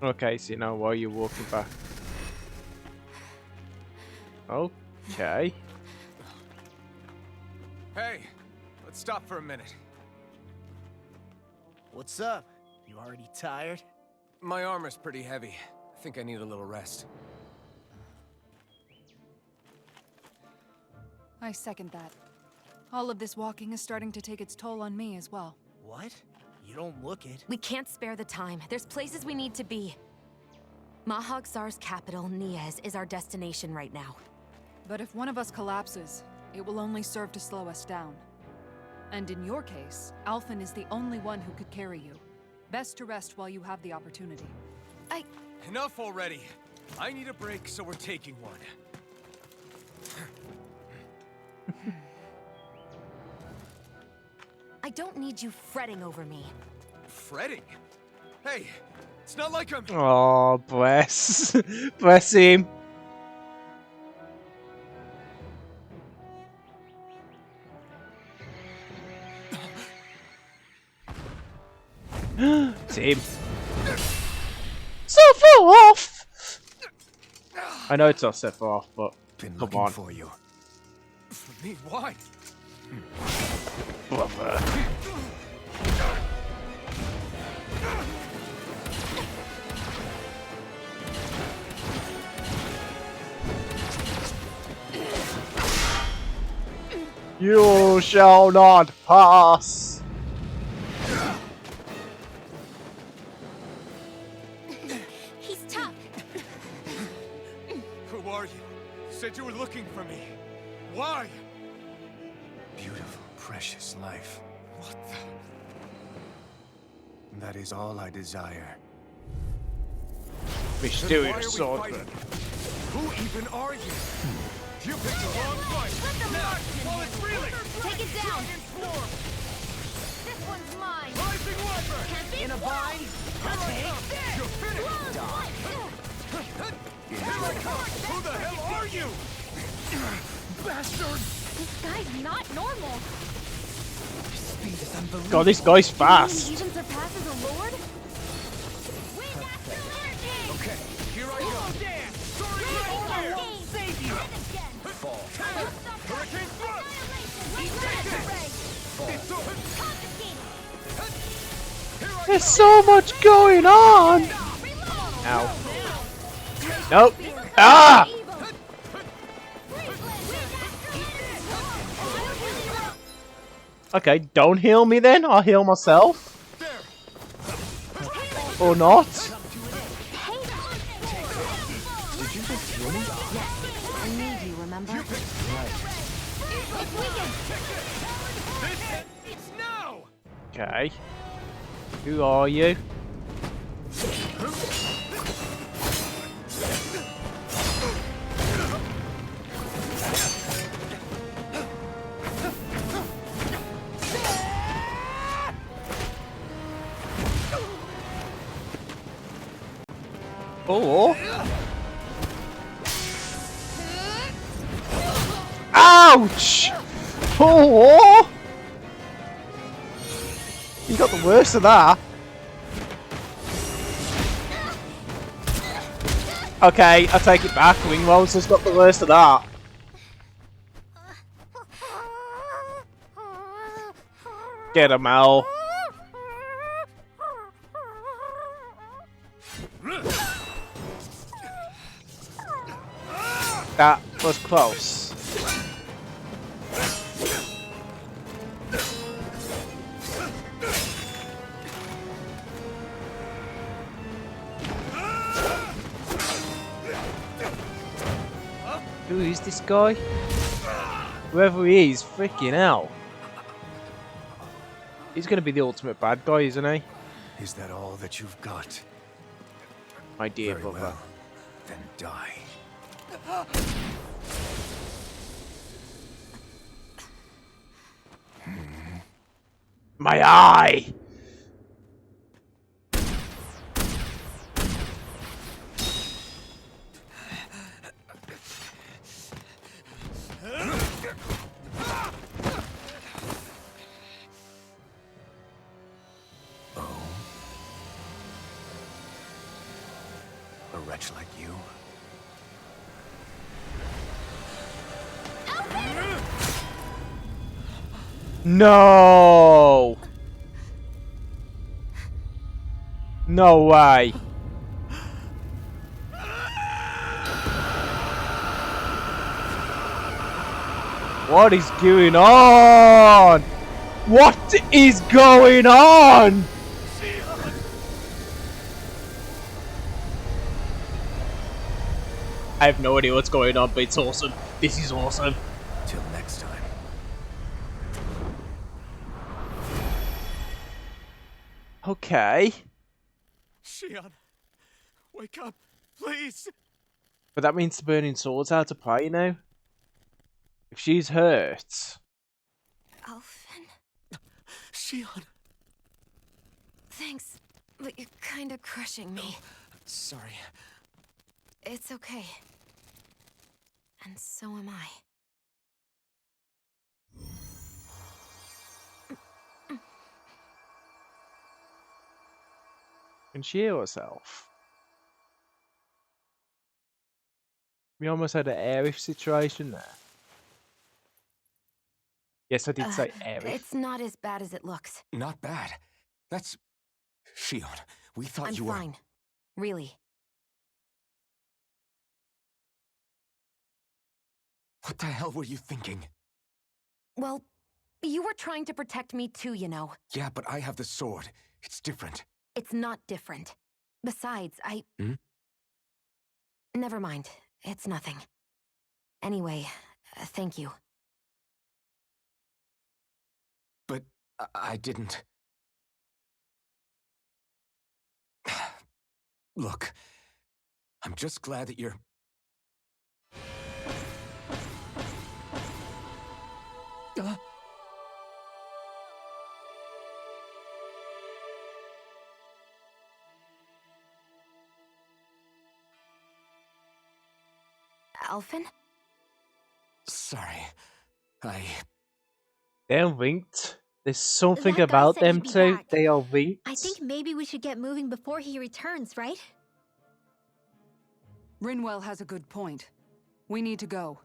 Okay, so now while you're walking back. Okay. Hey, let's stop for a minute. What's up? You already tired? My armor's pretty heavy. I think I need a little rest. I second that. All of this walking is starting to take its toll on me as well. What? You don't look it. We can't spare the time. There's places we need to be. Mahag Saar's capital, Niez, is our destination right now. But if one of us collapses, it will only serve to slow us down. And in your case, Alphen is the only one who could carry you. Best to rest while you have the opportunity. Enough already. I need a break, so we're taking one. I don't need you fretting over me. Fretting? Hey, it's not like I'm... Oh, bless. Bless him. Team. Sephiroth! I know it's not Sephiroth, but Been come looking on. for you. For me? Why? Brother. You shall not pass. He's tough. Who are you? Said you were looking for me. Why? Beautiful, precious life. What the... That is all I desire. Mysterious swordsman. Who even are you? You picked the wrong fight. Now, while it's reeling. Take it down. This one's mine. Rising Weapon. In a bind? You're finished. Here I come. Who the hell are you? Bastard. This guy's not normal. Speed is unbelievable. God, this guy's He fast. even surpasses a lord? Okay, here I go. Sorry, I won't save you. Fall. Hurricane Thrust. There's so much going on. Ow. Nope. Ah! Okay, don't heal me then. I'll heal myself. Or not. Did you just heal me? I need you, remember? It's now. Okay. Who are you? Oh. Ouch! Oh! You got the worst of that. Okay, I take it back. Wing Monster's got the worst of that. Get him, Al. That was close. Who is this guy? Whoever he is, freaking hell. He's gonna be the ultimate bad guy, isn't he? Is that all that you've got? My dear Very brother. well. Then die. My eye! Oh? A wretch like you? No! No way. What is going on? What is going on? I have no idea what's going on, but it's awesome. This is awesome. Till next time. Okay. Xion, wake up, please. But that means the Burning Sword's out to play now. If she's hurt, Alphen, Shion! thanks, but you're kinda crushing me. Sorry. It's okay. And so am I. can she heal herself? We almost had an Aerith situation there. Yes, I did say Aerith. It's not as bad as it looks. Not bad. That's... Shion, we thought I'm you were... fine. Really. What the hell were you thinking? Well, you were trying to protect me too, you know. Yeah, but I have the sword. It's different. It's not different. Besides, Hmm? Never mind. It's nothing. Anyway, thank you. But I didn't... Look, I'm just glad that you're... Alphen? Sorry. They're linked. There's something That guy about said them he'd be two. back. They are linked. I think maybe we should get moving before he returns, right? Rinwell has a good point. We need to go.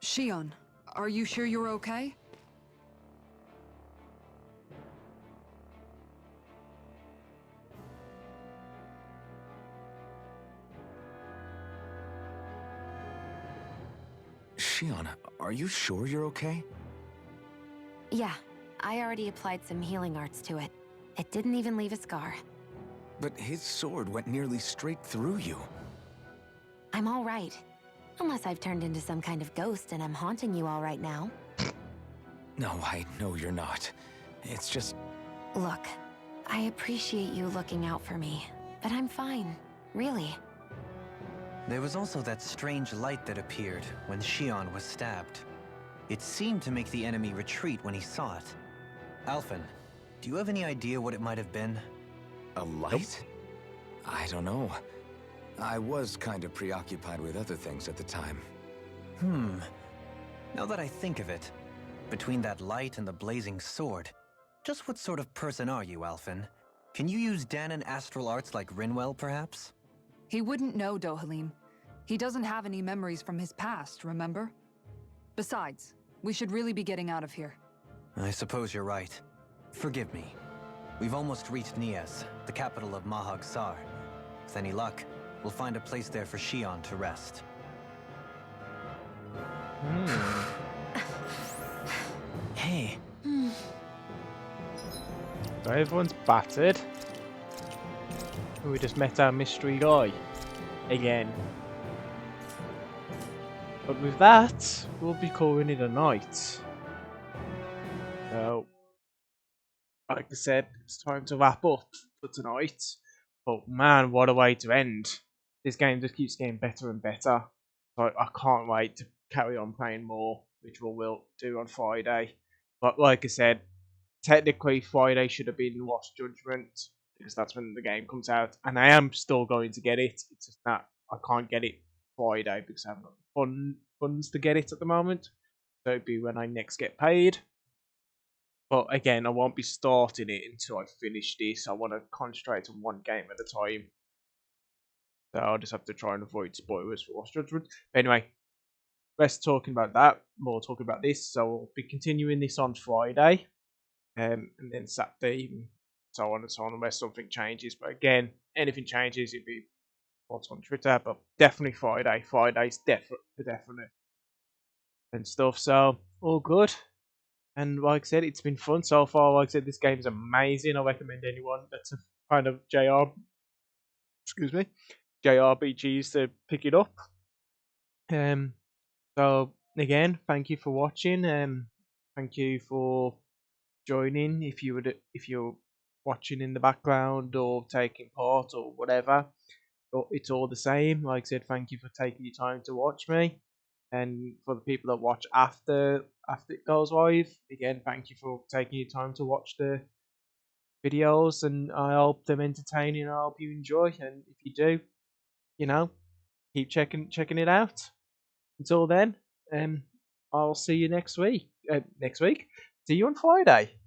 Shion, are you sure you're okay? Shion, are you sure you're okay? Yeah, I already applied some healing arts to it. It didn't even leave a scar. But his sword went nearly straight through you. I'm all right. Unless I've turned into some kind of ghost and I'm haunting you all right now. No, I know you're not. It's just... Look, I appreciate you looking out for me, but I'm fine. Really. There was also that strange light that appeared when Shion was stabbed. It seemed to make the enemy retreat when he saw it. Alphen, do you have any idea what it might have been? A light? I don't know. I was kind of preoccupied with other things at the time. Now that I think of it, between that light and the blazing sword, just what sort of person are you, Alphen? Can you use Dahnan astral arts like Rinwell, perhaps? He wouldn't know, Dohalim. He doesn't have any memories from his past, remember? Besides, we should really be getting out of here. I suppose you're right. Forgive me. We've almost reached Nias, the capital of Mahag Sar. With any luck, we'll find a place there for Shion to rest. Hey. So everyone's battered. We just met our mystery guy again. But with that, we'll be calling it a night. So, like I said, it's time to wrap up for tonight. But man, what a way to end. This game just keeps getting better and better. So I can't wait to carry on playing more, which we will do on Friday. But like I said, technically Friday should have been Lost Judgment, because that's when the game comes out. And I am still going to get it. It's just that I can't get it Friday because I haven't got the funds to get it at the moment. So it'll be when I next get paid. But again, I won't be starting it until I finish this. I want to concentrate on one game at a time. So I'll just have to try and avoid spoilers for Lost Judgment. But anyway, less talking about that, more talking about this. So we'll be continuing this on Friday. And then Saturday, and so on and so on, unless something changes. But again, anything changes, it'd be what's on Twitter. But definitely Friday. Friday's definite. And stuff. So, all good. And like I said, it's been fun so far. Like I said, this game is amazing. I recommend anyone that's a kind of JRPGs to pick it up. So again, thank you for watching. Thank you for joining. If you're watching in the background or taking part or whatever, it's all the same. Like I said, thank you for taking your time to watch me. And for the people that watch after it goes live, again, thank you for taking your time to watch the videos, and I hope them entertaining. I hope you enjoy, and if you do, you know, keep checking it out. Until then, I'll see you next week. See you on Friday.